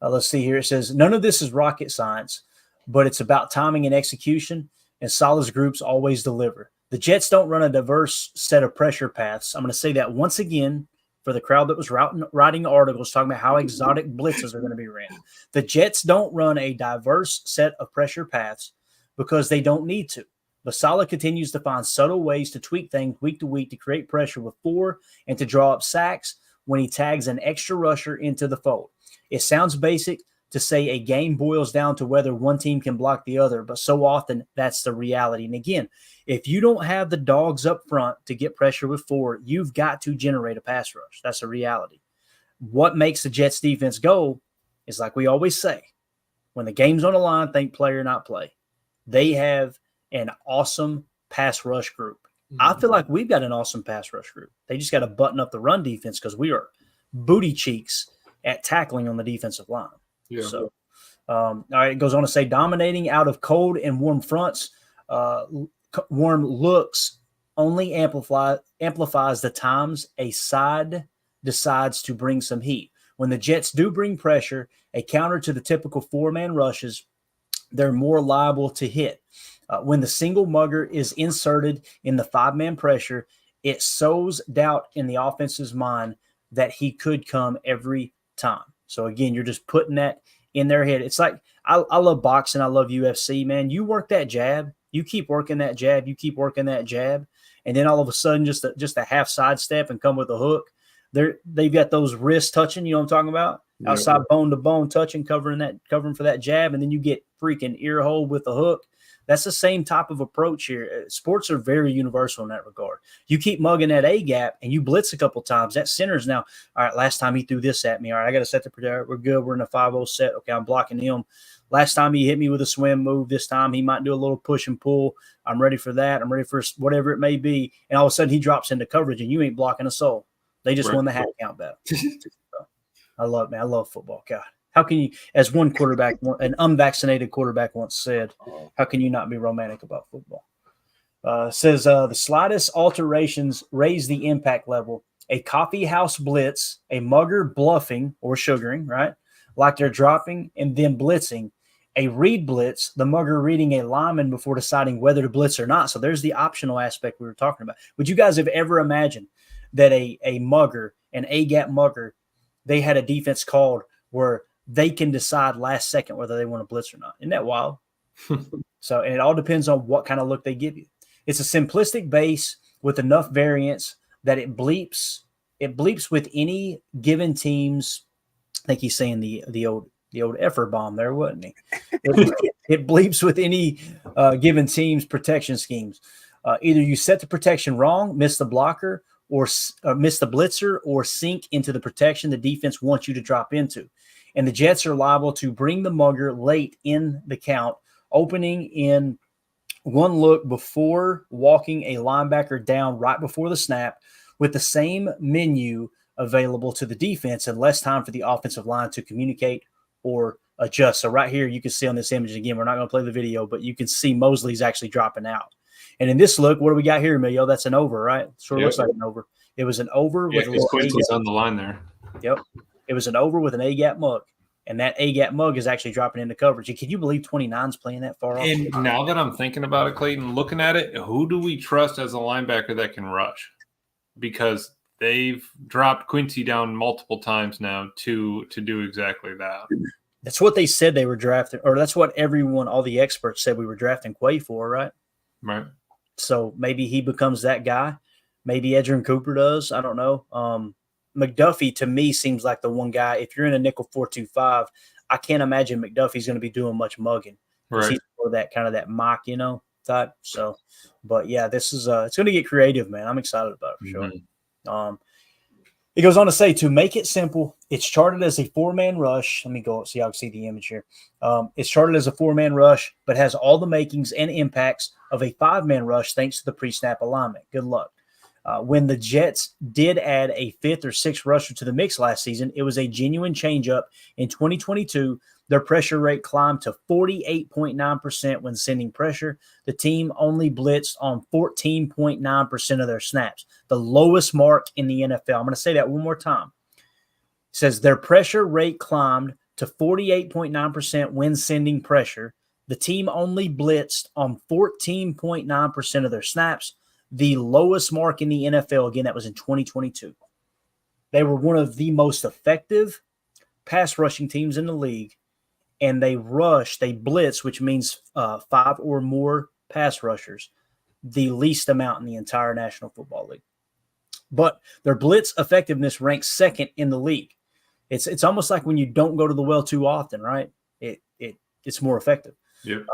Let's see here. It says, none of this is rocket science, but it's about timing and execution, and Saleh's groups always deliver. The Jets don't run a diverse set of pressure paths. I'm going to say that once again for the crowd that was writing articles talking about how exotic blitzes are going to be ran. The Jets don't run a diverse set of pressure paths because they don't need to. But Saleh continues to find subtle ways to tweak things week to week to create pressure with 4 and to draw up sacks when he tags an extra rusher into the fold. It sounds basic to say a game boils down to whether one team can block the other, but so often that's the reality. And again, if you don't have the dogs up front to get pressure with 4, you've got to generate a pass rush. That's a reality. What makes the Jets defense go is, like we always say, when the game's on the line, think player, not play. They have an awesome pass rush group. I feel like we've got an awesome pass rush group. They just got to button up the run defense because we are booty cheeks at tackling on the defensive line. Yeah. So, all right, it goes on to say, dominating out of cold and warm fronts, warm looks only amplifies the times a side decides to bring some heat. When the Jets do bring pressure, a counter to the typical 4-man rushes, they're more liable to hit. When the single mugger is inserted in the 5-man pressure, it sows doubt in the offense's mind that he could come every time. So again, you're just putting that in their head. It's like, I love boxing. I love UFC, man. You work that jab, you keep working that jab, you keep working that jab. And then all of a sudden, just a half sidestep and come with a hook. They've got those wrists touching, you know what I'm talking about? Yeah. Outside bone to bone touching, covering for that jab. And then you get freaking ear hole with the hook. That's the same type of approach here. Sports are very universal in that regard. You keep mugging that A-gap and you blitz a couple times. That center's now, all right, last time he threw this at me. All right, I got to set the protector. We're good. We're in a 5-0 set. Okay, I'm blocking him. Last time he hit me with a swim move. This time he might do a little push and pull. I'm ready for that. I'm ready for whatever it may be. And all of a sudden he drops into coverage and you ain't blocking a soul. They just won the half count battle. I love football. God. How can you, as one quarterback, an unvaccinated quarterback once said, how can you not be romantic about football? Says the slightest alterations raise the impact level. A coffee house blitz, a mugger bluffing or sugaring, right? Like they're dropping and then blitzing. A read blitz, the mugger reading a lineman before deciding whether to blitz or not. So there's the optional aspect we were talking about. Would you guys have ever imagined that a mugger, an A-gap mugger, they had a defense called where they can decide last second whether they want to blitz or not? Isn't that wild? So, and it all depends on what kind of look they give you. It's a simplistic base with enough variance that it bleeps with any given team's, I think he's saying the old effer bomb there, wasn't he? It bleeps with any given team's protection schemes. Either you set the protection wrong, miss the blocker, miss the blitzer or sink into the protection the defense wants you to drop into. And the Jets are liable to bring the mugger late in the count, opening in one look before walking a linebacker down right before the snap, with the same menu available to the defense and less time for the offensive line to communicate or adjust. So right here, you can see on this image, again, we're not going to play the video, but you can see Mosley's actually dropping out. And in this look, what do we got here, Emilio? That's an over, right? Sort of looks like an over. It was an over with a little Quincy's on the line there. Yep. It was an over with an A-gap mug. And that A-gap mug is actually dropping into coverage. And can you believe 29's playing that far off? And now that I'm thinking about it, Clayton, looking at it, who do we trust as a linebacker that can rush? Because they've dropped Quincy down multiple times now to do exactly that. That's what they said they were drafting, or that's what all the experts said we were drafting Quay for, right? Right. So maybe he becomes that guy. Maybe Edgerrin Cooper does. I don't know. McDuffie, to me, seems like the one guy. If you're in a nickel 4-2-5, I can't imagine McDuffie's going to be doing much mugging. Right. He's for that kind of that mock, type. So, but yeah, this is it's going to get creative, man. I'm excited about it for sure. It goes on to say, to make it simple, it's charted as a 4-man rush. Let me go so y'all can see the image here. It's charted as a 4-man rush, but has all the makings and impacts of a 5-man rush thanks to the pre-snap alignment. Good luck. When the Jets did add a 5th or 6th rusher to the mix last season, it was a genuine change-up. In 2022, their pressure rate climbed to 48.9% when sending pressure. The team only blitzed on 14.9% of their snaps, the lowest mark in the NFL. I'm going to say that one more time. It says their pressure rate climbed to 48.9% when sending pressure. The team only blitzed on 14.9% of their snaps, the lowest mark in the NFL. Again, that was in 2022. They were one of the most effective pass rushing teams in the league, and they blitz, which means 5 or more pass rushers, the least amount in the entire National Football League. But their blitz effectiveness ranks 2nd in the league. It's almost like when you don't go to the well too often, right? It's more effective. Yep.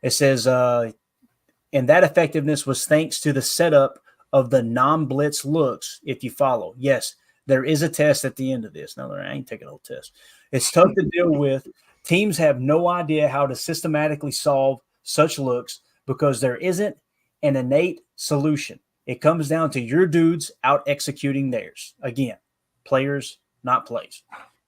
It says, and that effectiveness was thanks to the setup of the non-blitz looks, if you follow. Yes, there is a test at the end of this. No, I ain't taking no test. It's tough to deal with. Teams have no idea how to systematically solve such looks because there isn't an innate solution. It comes down to your dudes out executing theirs. Again, players, not plays.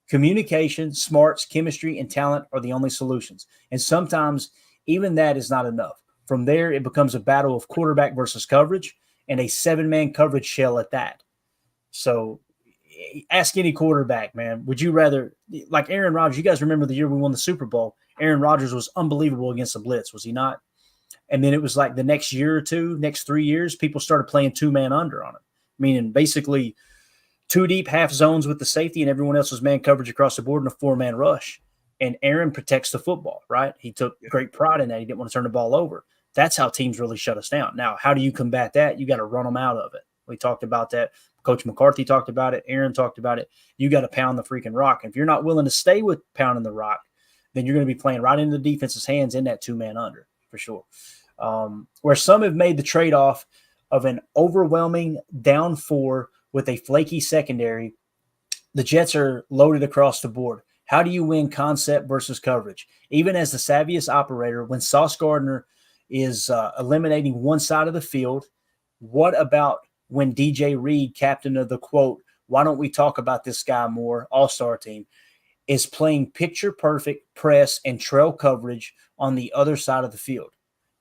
Communication, smarts, chemistry, and talent are the only solutions. And sometimes even that is not enough. From there, it becomes a battle of quarterback versus coverage and a 7-man coverage shell at that. So ask any quarterback, man, would you rather – like Aaron Rodgers, you guys remember the year we won the Super Bowl, Aaron Rodgers was unbelievable against the blitz, was he not? And then it was like the next year or two, next 3 years, people started playing 2-man under on him, meaning basically 2 deep half zones with the safety and everyone else was man coverage across the board in a 4-man rush. And Aaron protects the football, right? He took great pride in that. He didn't want to turn the ball over. That's how teams really shut us down. Now, how do you combat that? You got to run them out of it. We talked about that. Coach McCarthy talked about it. Aaron talked about it. You got to pound the freaking rock. And if you're not willing to stay with pounding the rock, then you're going to be playing right into the defense's hands in that 2-man under for sure. Where some have made the trade-off of an overwhelming down 4 with a flaky secondary, the Jets are loaded across the board. How do you win concept versus coverage? Even as the savviest operator, when Sauce Gardner is eliminating one side of the field, what about when DJ Reed, captain of the quote, why don't we talk about this guy more, all-star team, is playing picture-perfect press and trail coverage on the other side of the field?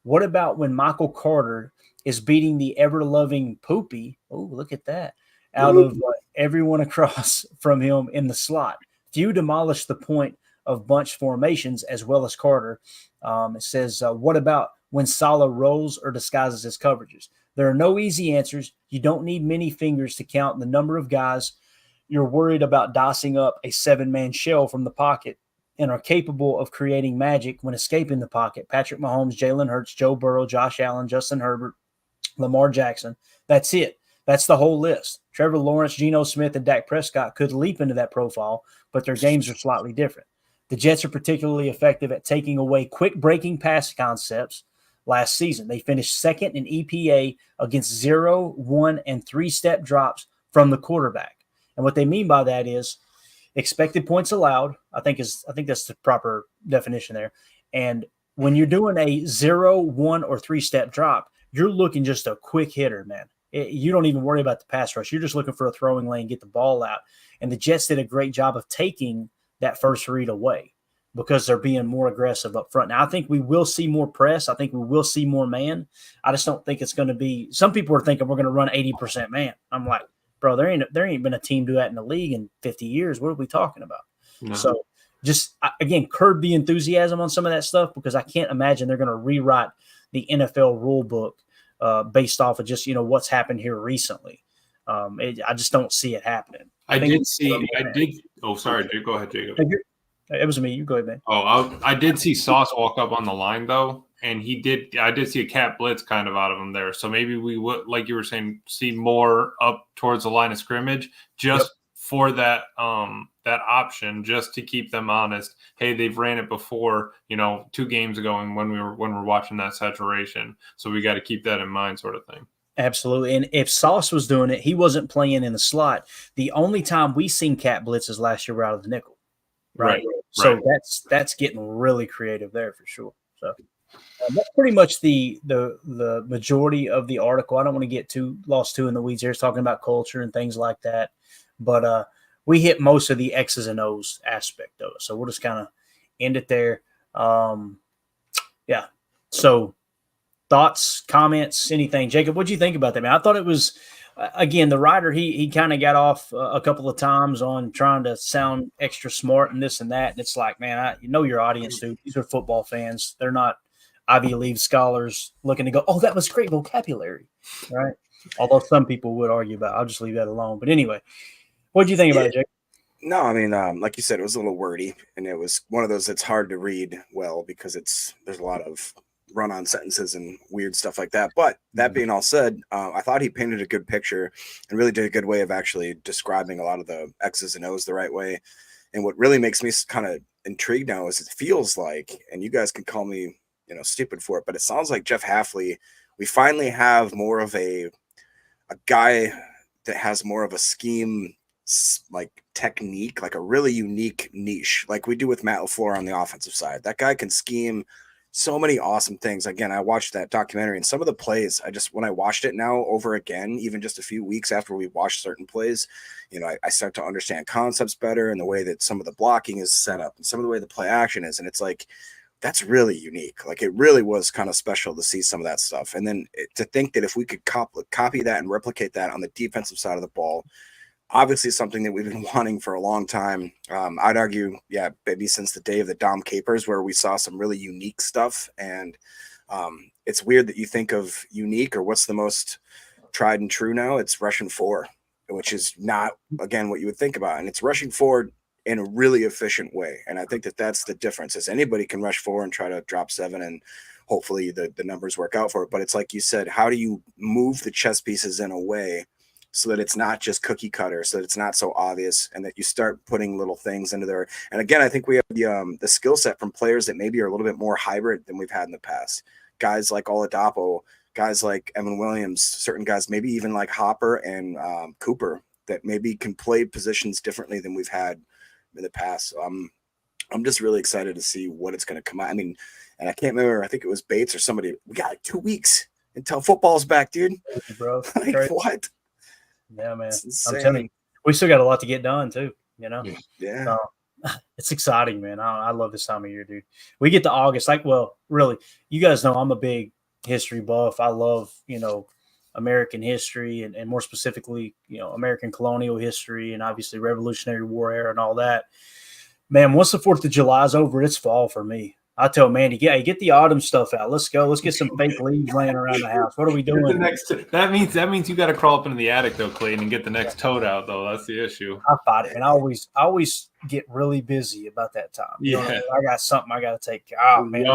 What about when Michael Carter is beating the ever-loving Poopy, oh, look at that, out of everyone across from him in the slot? Few demolish the point of bunch formations as well as Carter. It says, what about when Saleh rolls or disguises his coverages? There are no easy answers. You don't need many fingers to count the number of guys you're worried about dicing up a 7-man shell from the pocket and are capable of creating magic when escaping the pocket. Patrick Mahomes, Jalen Hurts, Joe Burrow, Josh Allen, Justin Herbert, Lamar Jackson. That's it. That's the whole list. Trevor Lawrence, Geno Smith, and Dak Prescott could leap into that profile, but their games are slightly different. The Jets are particularly effective at taking away quick breaking pass concepts last season. They finished second in EPA against 0, 1, and 3-step drops from the quarterback. And what they mean by that is expected points allowed. I think that's the proper definition there. And when you're doing a 0, 1, or 3-step drop, you're looking just a quick hitter, man. You don't even worry about the pass rush. You're just looking for a throwing lane, get the ball out. And the Jets did a great job of taking that first read away because they're being more aggressive up front. Now, I think we will see more press. I think we will see more man. I just don't think it's going to be – some people are thinking we're going to run 80% man. I'm like, bro, there ain't been a team do that in the league in 50 years. What are we talking about? No. So just, again, curb the enthusiasm on some of that stuff because I can't imagine they're going to rewrite the NFL rule book based off of just, what's happened here recently. I just don't see it happening. Oh, sorry, Jake. Go ahead, Jacob. It was me. You go ahead, man. Oh, I did see Sauce walk up on the line, though, and I did see a cat blitz kind of out of him there. So maybe we would, like you were saying, see more up towards the line of scrimmage just for that that option, just to keep them honest. Hey, they've ran it before, 2 games ago, and when we're watching that saturation. So we got to keep that in mind, sort of thing. Absolutely. And if Sauce was doing it, he wasn't playing in the slot. The only time we seen cat blitzes last year were out of the nickel. Right. So that's getting really creative there for sure. So that's pretty much the majority of the article. I don't want to get too lost in the weeds here. It's talking about culture and things like that. But we hit most of the X's and O's aspect of it. So we'll just kind of end it there. Yeah. So thoughts, comments, anything. Jacob, what do you think about that, man? I thought it was – again, the writer, he kind of got off a couple of times on trying to sound extra smart and this and that. And it's like, man, you know your audience, dude. These are football fans. They're not Ivy League scholars looking to go, oh, that was great vocabulary, right? Although some people would argue about it. I'll just leave that alone. But anyway, what do you think about it, Jake? No, I mean, like you said, it was a little wordy. And it was one of those that's hard to read well because there's a lot of run-on sentences and weird stuff like that. But that being all said, I thought he painted a good picture and really did a good way of actually describing a lot of the X's and O's the right way. And what really makes me kind of intrigued now is it feels like, and you guys can call me, stupid for it, but it sounds like Jeff Hafley, we finally have more of a guy that has more of a scheme, like technique, like a really unique niche, like we do with Matt LaFleur on the offensive side. That guy can scheme so many awesome things. Again, I watched that documentary and some of the plays, when I watched it now over again, even just a few weeks after we watched certain plays, I start to understand concepts better and the way that some of the blocking is set up and some of the way the play action is. And it's like, that's really unique. Like it really was kind of special to see some of that stuff. And then to think that if we could copy that and replicate that on the defensive side of the ball, obviously something that we've been wanting for a long time. I'd argue, maybe since the day of the Dom Capers, where we saw some really unique stuff. And it's weird that you think of unique or what's the most tried and true now. It's rushing 4, which is not, again, what you would think about. And it's rushing 4 in a really efficient way. And I think that that's the difference is anybody can rush 4 and try to drop 7 and hopefully the numbers work out for it. But it's like you said, how do you move the chess pieces in a way so that it's not just cookie cutter, so that it's not so obvious, and that you start putting little things into there. And again, I think we have the skill set from players that maybe are a little bit more hybrid than we've had in the past. Guys like Oladapo, guys like Evan Williams, certain guys, maybe even like Hopper and Cooper, that maybe can play positions differently than we've had in the past. So I'm just really excited to see what it's going to come out. I mean, and I can't remember, I think it was Bates or somebody, we got 2 weeks until football's back, dude. Bro, like, what? Yeah, man. I'm telling you, we still got a lot to get done too, Yeah. It's exciting, man. I love this time of year, dude. We get to August, really, you guys know I'm a big history buff. I love, American history and more specifically, American colonial history and obviously Revolutionary War era and all that. Man, once the 4th of July is over, it's fall for me. I tell Mandy, get the autumn stuff out. Let's go. Let's get some fake leaves laying around the house. What are we doing? That means you got to crawl up into the attic though, Clayton, and get the next toad out though. That's the issue. I fight it, and I always get really busy about that time. I got something I got to take. Oh man,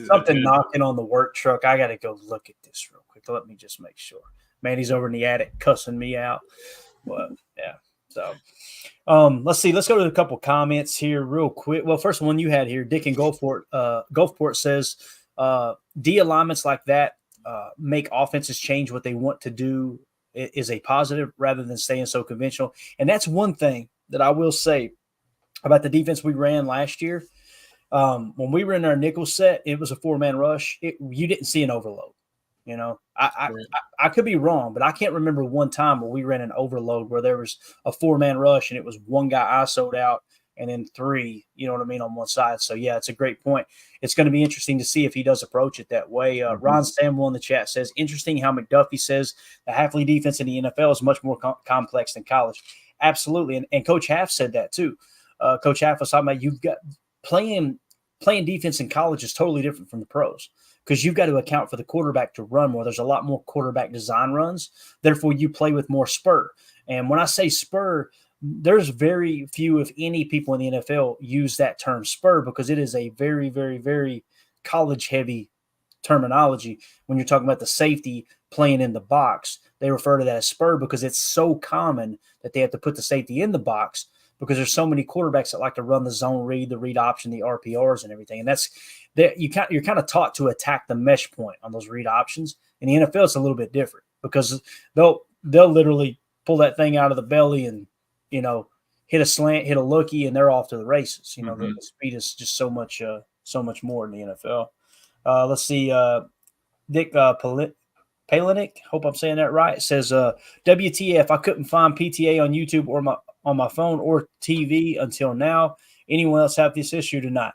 something knocking on the work truck. I got to go look at this real quick. Let me just make sure. Mandy's over in the attic cussing me out. But yeah, so. Let's see. Let's go to a couple comments here real quick. Well, first one you had here, Dick in Gulfport. Gulfport says D alignments like that make offenses change what they want to do is a positive rather than staying so conventional. And that's one thing that I will say about the defense we ran last year. When we were in our nickel set, it was a 4-man rush. You didn't see an overload. You know, I could be wrong, but I can't remember one time where we ran an overload where there was a 4-man rush and it was one guy ISO'd out and then 3, you know what I mean, on one side. So, yeah, it's a great point. It's going to be interesting to see if he does approach it that way. Ron Samuel in the chat says, interesting how McDuffie says the half-lead defense in the NFL is much more complex than college. Absolutely. And Coach Half said that too. Coach Half was talking about you've got playing defense in college is totally different from the pros because you've got to account for the quarterback to run more. There's a lot more quarterback design runs. Therefore, you play with more spur. And when I say spur, there's very few, if any, people in the NFL use that term spur because it is a very, very, very college-heavy terminology. When you're talking about the safety playing in the box, they refer to that as spur because it's so common that they have to put the safety in the box because there's so many quarterbacks that like to run the zone read, the read option, the RPRs and everything. And that's that you're kind of taught to attack the mesh point on those read options. In the NFL, it's a little bit different because they'll literally pull that thing out of the belly and, you know, hit a slant, hit a lookie, and they're off to the races. You know, the speed is just so much more in the NFL. Let's see. Dick Palinick, hope I'm saying that right, says, WTF, I couldn't find PTA on YouTube or on my phone or TV until now. Anyone else have this issue tonight?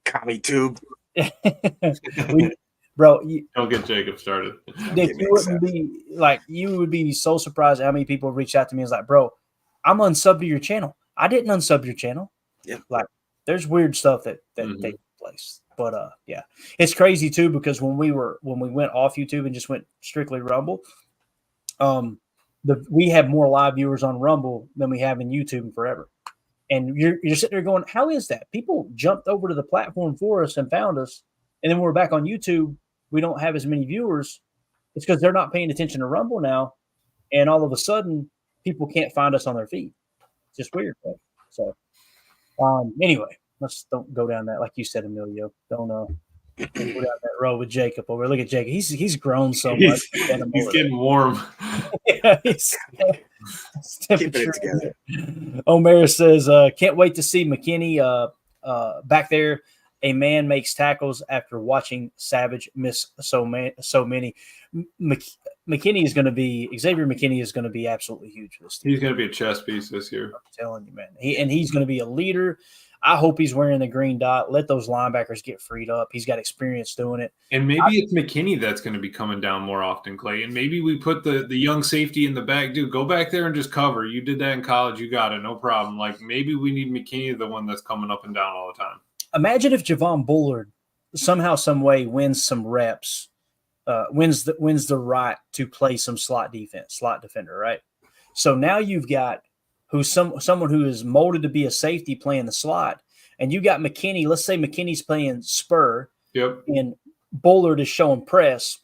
Commie tube. Bro, don't get Jacob started. Dick, you would be so surprised at how many people reached out to me. It's like, bro, I'm unsubbed to your channel. I didn't unsub your channel. Yeah. Like, there's weird stuff that takes place. But yeah, it's crazy too because when we went off YouTube and just went strictly Rumble, we have more live viewers on Rumble than we have in YouTube in forever. And you're sitting there going, how is that? People jumped over to the platform for us and found us, and then when we're back on YouTube, we don't have as many viewers. It's because they're not paying attention to Rumble now, and all of a sudden, people can't find us on their feed. It's just weird. So, anyway. Let's don't go down that, like you said, Emilio. Don't go down that road with Jacob over. Look at Jacob. He's grown so much. He's getting warm. Yeah, he's keeping it together. Omer says, can't wait to see McKinney back there. A man makes tackles after watching Savage miss so many. McKinney is going to be Xavier McKinney is going to be absolutely huge for this team. He's going to be a chess piece this year. I'm telling you, man. He's going to be a leader. I hope he's wearing the green dot. Let those linebackers get freed up. He's got experience doing it. And maybe it's McKinney that's going to be coming down more often, Clay. And maybe we put the young safety in the back. Dude, go back there and just cover. You did that in college. You got it. No problem. Like, maybe we need McKinney, the one that's coming up and down all the time. Imagine if Javon Bullard somehow, some way wins some reps, wins the right to play some slot defender, right? So now you've got someone who is molded to be a safety playing the slot, and you got McKinney. Let's say McKinney's playing spur, and Bullard is showing press,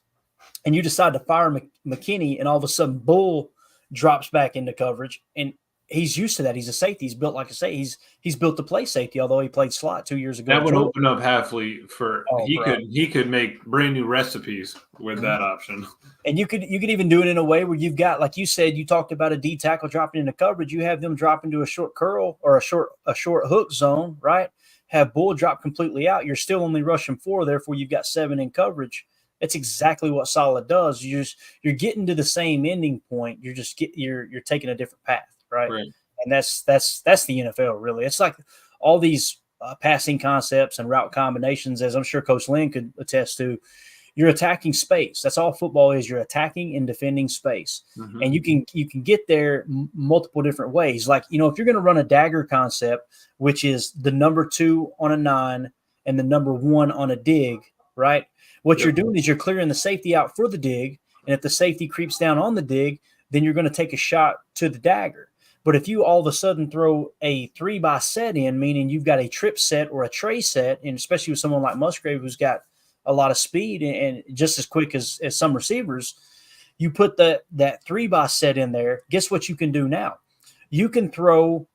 and you decide to fire McKinney, and all of a sudden Bull drops back into coverage, and he's used to that. He's a safety. He's built, like I say, he's built to play safety, although he played slot 2 years ago. That would open up Halfley for he could make brand new recipes with that option. And you could even do it in a way where you've got, like you said, you talked about a D tackle dropping into coverage. You have them drop into a short curl or a short hook zone, right? Have Bull drop completely out. You're still only rushing 4, therefore you've got 7 in coverage. That's exactly what Saleh does. You're getting to the same ending point. You're taking a different path. Right. And that's the NFL, really. It's like all these passing concepts and route combinations, as I'm sure Coach Lynn could attest to. You're attacking space. That's all football is. You're attacking and defending space, and you can get there multiple different ways. Like, you know, if you're going to run a dagger concept, which is the number 2 on a 9 and the number 1 on a dig, right? What you're doing is you're clearing the safety out for the dig, and if the safety creeps down on the dig, then you're going to take a shot to the dagger. But if you all of a sudden throw a 3-by set in, meaning you've got a trip set or a tray set, and especially with someone like Musgrave who's got a lot of speed and just as quick as some receivers, you put that 3-by set in there. Guess what you can do now? You can throw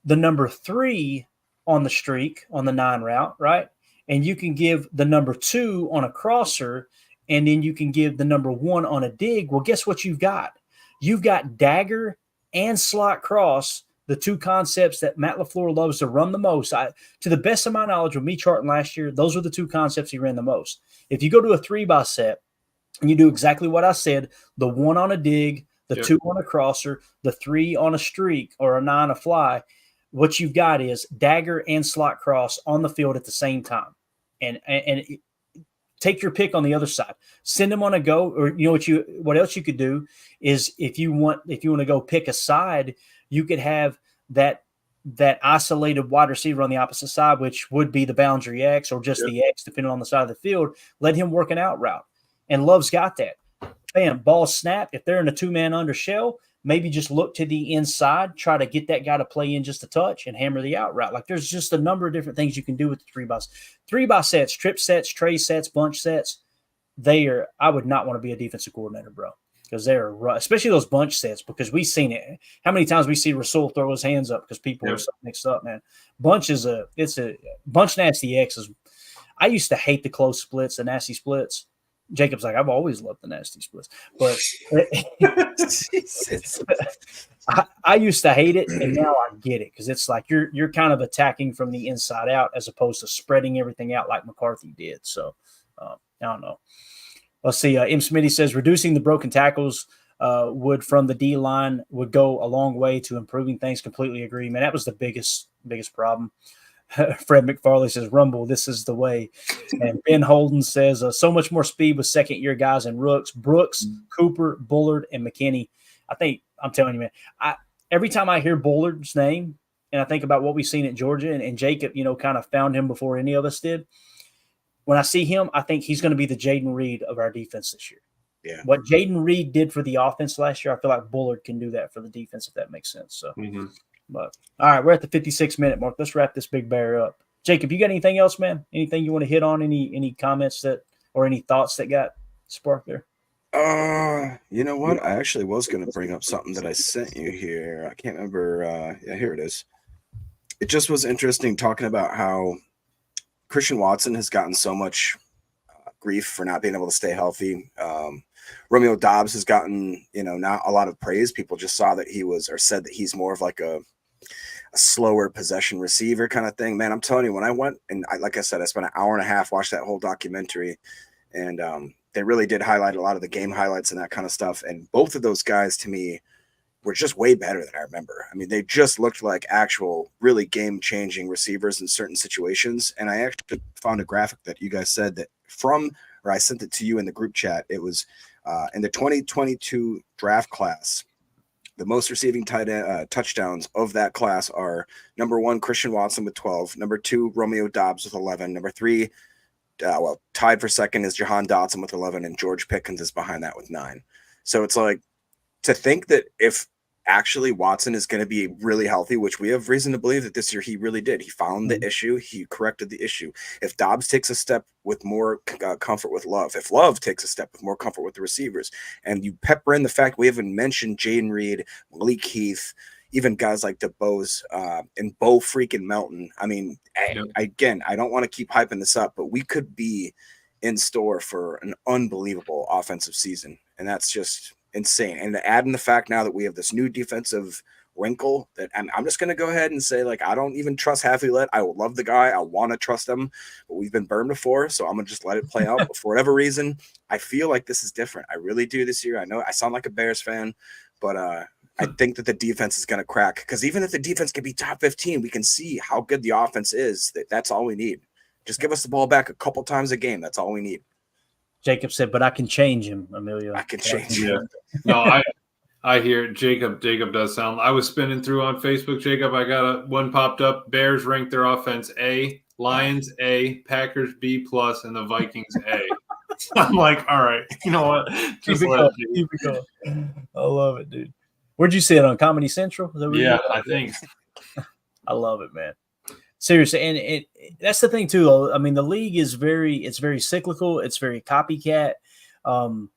the number 3 on the streak on the 9 route, right? and you can give the number 2 on a crosser, and then you can give the number 1 on a dig. Well, guess what you've got? You've got dagger and slot cross, the 2 concepts that Matt LaFleur loves to run the most. To the best of my knowledge, with me charting last year, those were the 2 concepts he ran the most. If you go to a 3-by set and you do exactly what I said, the 1 on a dig, the 2 on a crosser, the 3 on a streak or a 9 a fly, what you've got is dagger and slot cross on the field at the same time. And take your pick on the other side. Send them on a go, or what else you could do is if you want to go pick a side, you could have that isolated wide receiver on the opposite side, which would be the boundary X or just the X, depending on the side of the field. Let him work an out route. And Love's got that. Bam, ball snap. If they're in a 2-man under shell, maybe just look to the inside, try to get that guy to play in just a touch and hammer the out route. Like, there's just a number of different things you can do with the 3-by sets, trip sets, tray sets, bunch sets. I would not want to be a defensive coordinator, bro, because they're especially those bunch sets, because we've seen it. How many times we see Rasul throw his hands up because people are so mixed up, man. Bunch it's a bunch nasty X's. I used to hate the close splits, the nasty splits. Jacob's like, I've always loved the nasty splits, but I used to hate it, and now I get it, because it's like you're kind of attacking from the inside out as opposed to spreading everything out like McCarthy did. So I don't know. Let's see. M. Smitty says reducing the broken tackles from the D line would go a long way to improving things. Completely agree, man. That was the biggest problem. Fred McFarley says, Rumble, this is the way. And Ben Holden says, so much more speed with second-year guys and rooks. Brooks, Cooper, Bullard, and McKinney. I'm telling you, man, every time I hear Bullard's name and I think about what we've seen at Georgia, and Jacob, kind of found him before any of us did, when I see him, I think he's going to be the Jaden Reed of our defense this year. Yeah. What Jaden Reed did for the offense last year, I feel like Bullard can do that for the defense, if that makes sense. So, But all right, we're at the 56-minute mark. Let's wrap this big bear up. Jacob, you got anything else, man? Anything you want to hit on? Any comments or any thoughts that got sparked there? You know what? I actually was going to bring up something that I sent you here. I can't remember. Here it is. It just was interesting talking about how Christian Watson has gotten so much grief for not being able to stay healthy. Romeo Doubs has gotten, not a lot of praise. People just saw that said that he's more of like a slower possession receiver kind of thing. Man, I'm telling you, when I went and like I said, I spent an hour and a half, watched that whole documentary, and they really did highlight a lot of the game highlights and that kind of stuff. And both of those guys, to me, were just way better than I remember. I mean, they just looked like actual really game-changing receivers in certain situations. And I actually found a graphic that you guys said that or I sent it to you in the group chat. It was in the 2022 draft class, the most receiving touchdowns of that class are number 1, Christian Watson with 12, number 2, Romeo Doubs with 11, number 3, tied for second is Jahan Dotson with 11, and George Pickens is behind that with 9. So it's like, to think that if actually Watson is going to be really healthy, which we have reason to believe that this year he really did. He found the issue. He corrected the issue. If Dobbs takes a step with more comfort with Love, if Love takes a step with more comfort with the receivers, and you pepper in the fact we haven't mentioned Jaden Reed, Malik Heath, even guys like DeBose and Bo freaking Melton. I mean, again, I don't want to keep hyping this up, but we could be in store for an unbelievable offensive season. And that's just insane. And to add in the fact now that we have this new defensive wrinkle that I'm just going to go ahead and say, like, I don't even trust Hathaway. I love the guy. I want to trust him, but we've been burned before. So I'm going to just let it play out. But for whatever reason, I feel like this is different. I really do this year. I know I sound like a Bears fan, but I think that the defense is going to crack, because even if the defense can be top 15, we can see how good the offense is. That's all we need. Just give us the ball back a couple times a game. That's all we need. Jacob said, but I can change him, Emilio. I can change him. No, I hear it. Jacob does sound. I was spinning through on Facebook, Jacob. I got one popped up. Bears ranked their offense A, Lions A, Packers B+, and the Vikings A. I'm like, all right, you know what? Keep it going. I love it, dude. Where'd you see it, on Comedy Central? Yeah, I think. I love it, man. Seriously, and that's the thing too. Though. I mean, the league is very cyclical. It's very copycat. I'm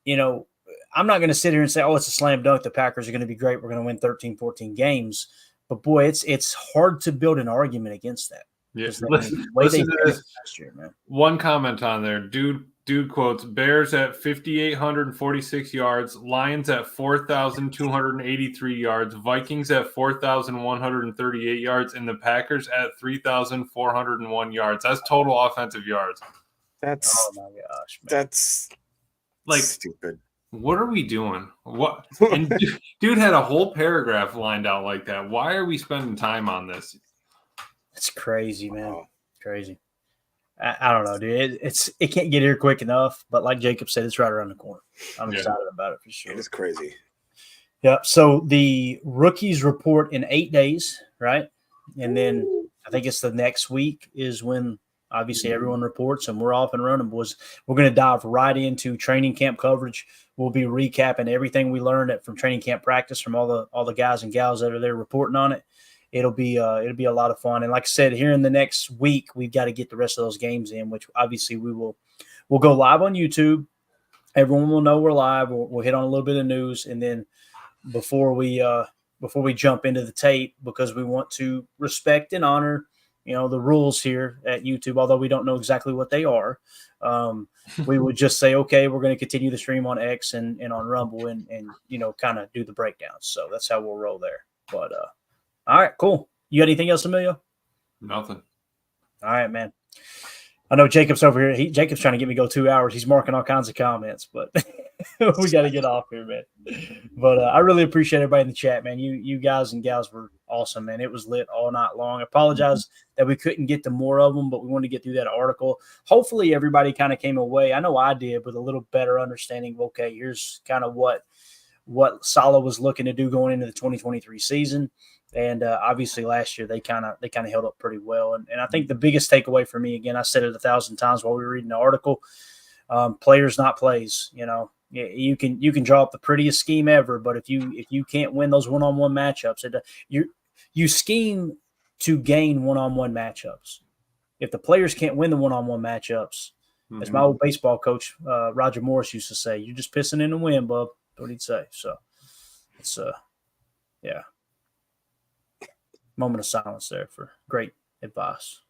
not going to sit here and say, oh, it's a slam dunk. The Packers are going to be great. We're going to win 13, 14 games. But boy, it's hard to build an argument against that. Yes. Listen Listen to this. Last year, man. One comment on there. Dude quotes Bears at 5,846 yards, Lions at 4,283 yards, Vikings at 4,138 yards, and the Packers at 3,401 yards. That's total offensive yards. That's oh my gosh, man. That's like stupid. What are we doing? What? And dude had a whole paragraph lined out like that. Why are we spending time on this? It's crazy, man. Wow. Crazy. I don't know, dude. It can't get here quick enough. But like Jacob said, it's right around the corner. I'm excited about it for sure. It is crazy. Yeah. So the rookies report in 8 days, right? And then I think it's the next week is when obviously everyone reports and we're off and running, boys. We're going to dive right into training camp coverage. We'll be recapping everything we learned from training camp practice from all the guys and gals that are there reporting on it. It'll be a lot of fun. And like I said, here in the next week, we've got to get the rest of those games in, which obviously we'll go live on YouTube. Everyone will know we're live. We'll hit on a little bit of news, and then before we jump into the tape, because we want to respect and honor, the rules here at YouTube, although we don't know exactly what they are. We would just say, okay, we're going to continue the stream on X and on Rumble and kind of do the breakdowns. So that's how we'll roll there. But all right, cool. You got anything else, Emilio? Nothing. All right, man. I know Jacob's over here. Jacob's trying to get me to go 2 hours. He's marking all kinds of comments, but we got to get off here, man. But I really appreciate everybody in the chat, man. You guys and gals were awesome, man. It was lit all night long. I apologize that we couldn't get to more of them, but we wanted to get through that article. Hopefully everybody kind of came away. I know I did, with a little better understanding of, okay, here's kind of what Saleh was looking to do going into the 2023 season. And obviously last year they kind of held up pretty well. And I think the biggest takeaway for me, again, I said it 1,000 times while we were reading the article, players not plays. You can draw up the prettiest scheme ever, but if you can't win those one-on-one matchups, you scheme to gain one-on-one matchups. If the players can't win the one-on-one matchups, as my old baseball coach Roger Morris used to say, you're just pissing in the wind, bub. That's what he'd say. So it's yeah. Moment of silence there for great advice.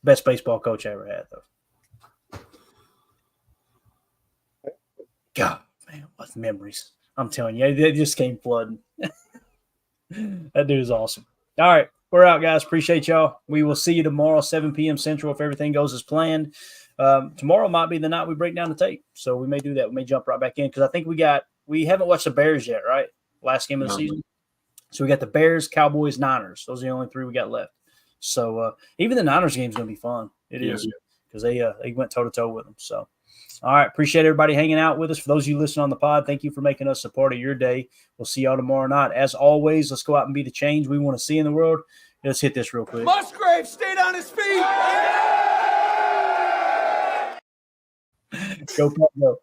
Best baseball coach I ever had, though. God, man, what memories. I'm telling you, they just came flooding. That dude is awesome. All right, we're out, guys. Appreciate y'all. We will see you tomorrow, 7 p.m. Central, if everything goes as planned. Tomorrow might be the night we break down the tape, so we may do that. We may jump right back in, because I think we haven't watched the Bears yet, right? Last game of the season. So we got the Bears, Cowboys, Niners. Those are the only three we got left. So even the Niners game is going to be fun. It is, because they went toe-to-toe with them. So, all right, appreciate everybody hanging out with us. For those of you listening on the pod, thank you for making us a part of your day. We'll see y'all tomorrow night. As always, let's go out and be the change we want to see in the world. Let's hit this real quick. Musgrave stayed on his feet. Go, go.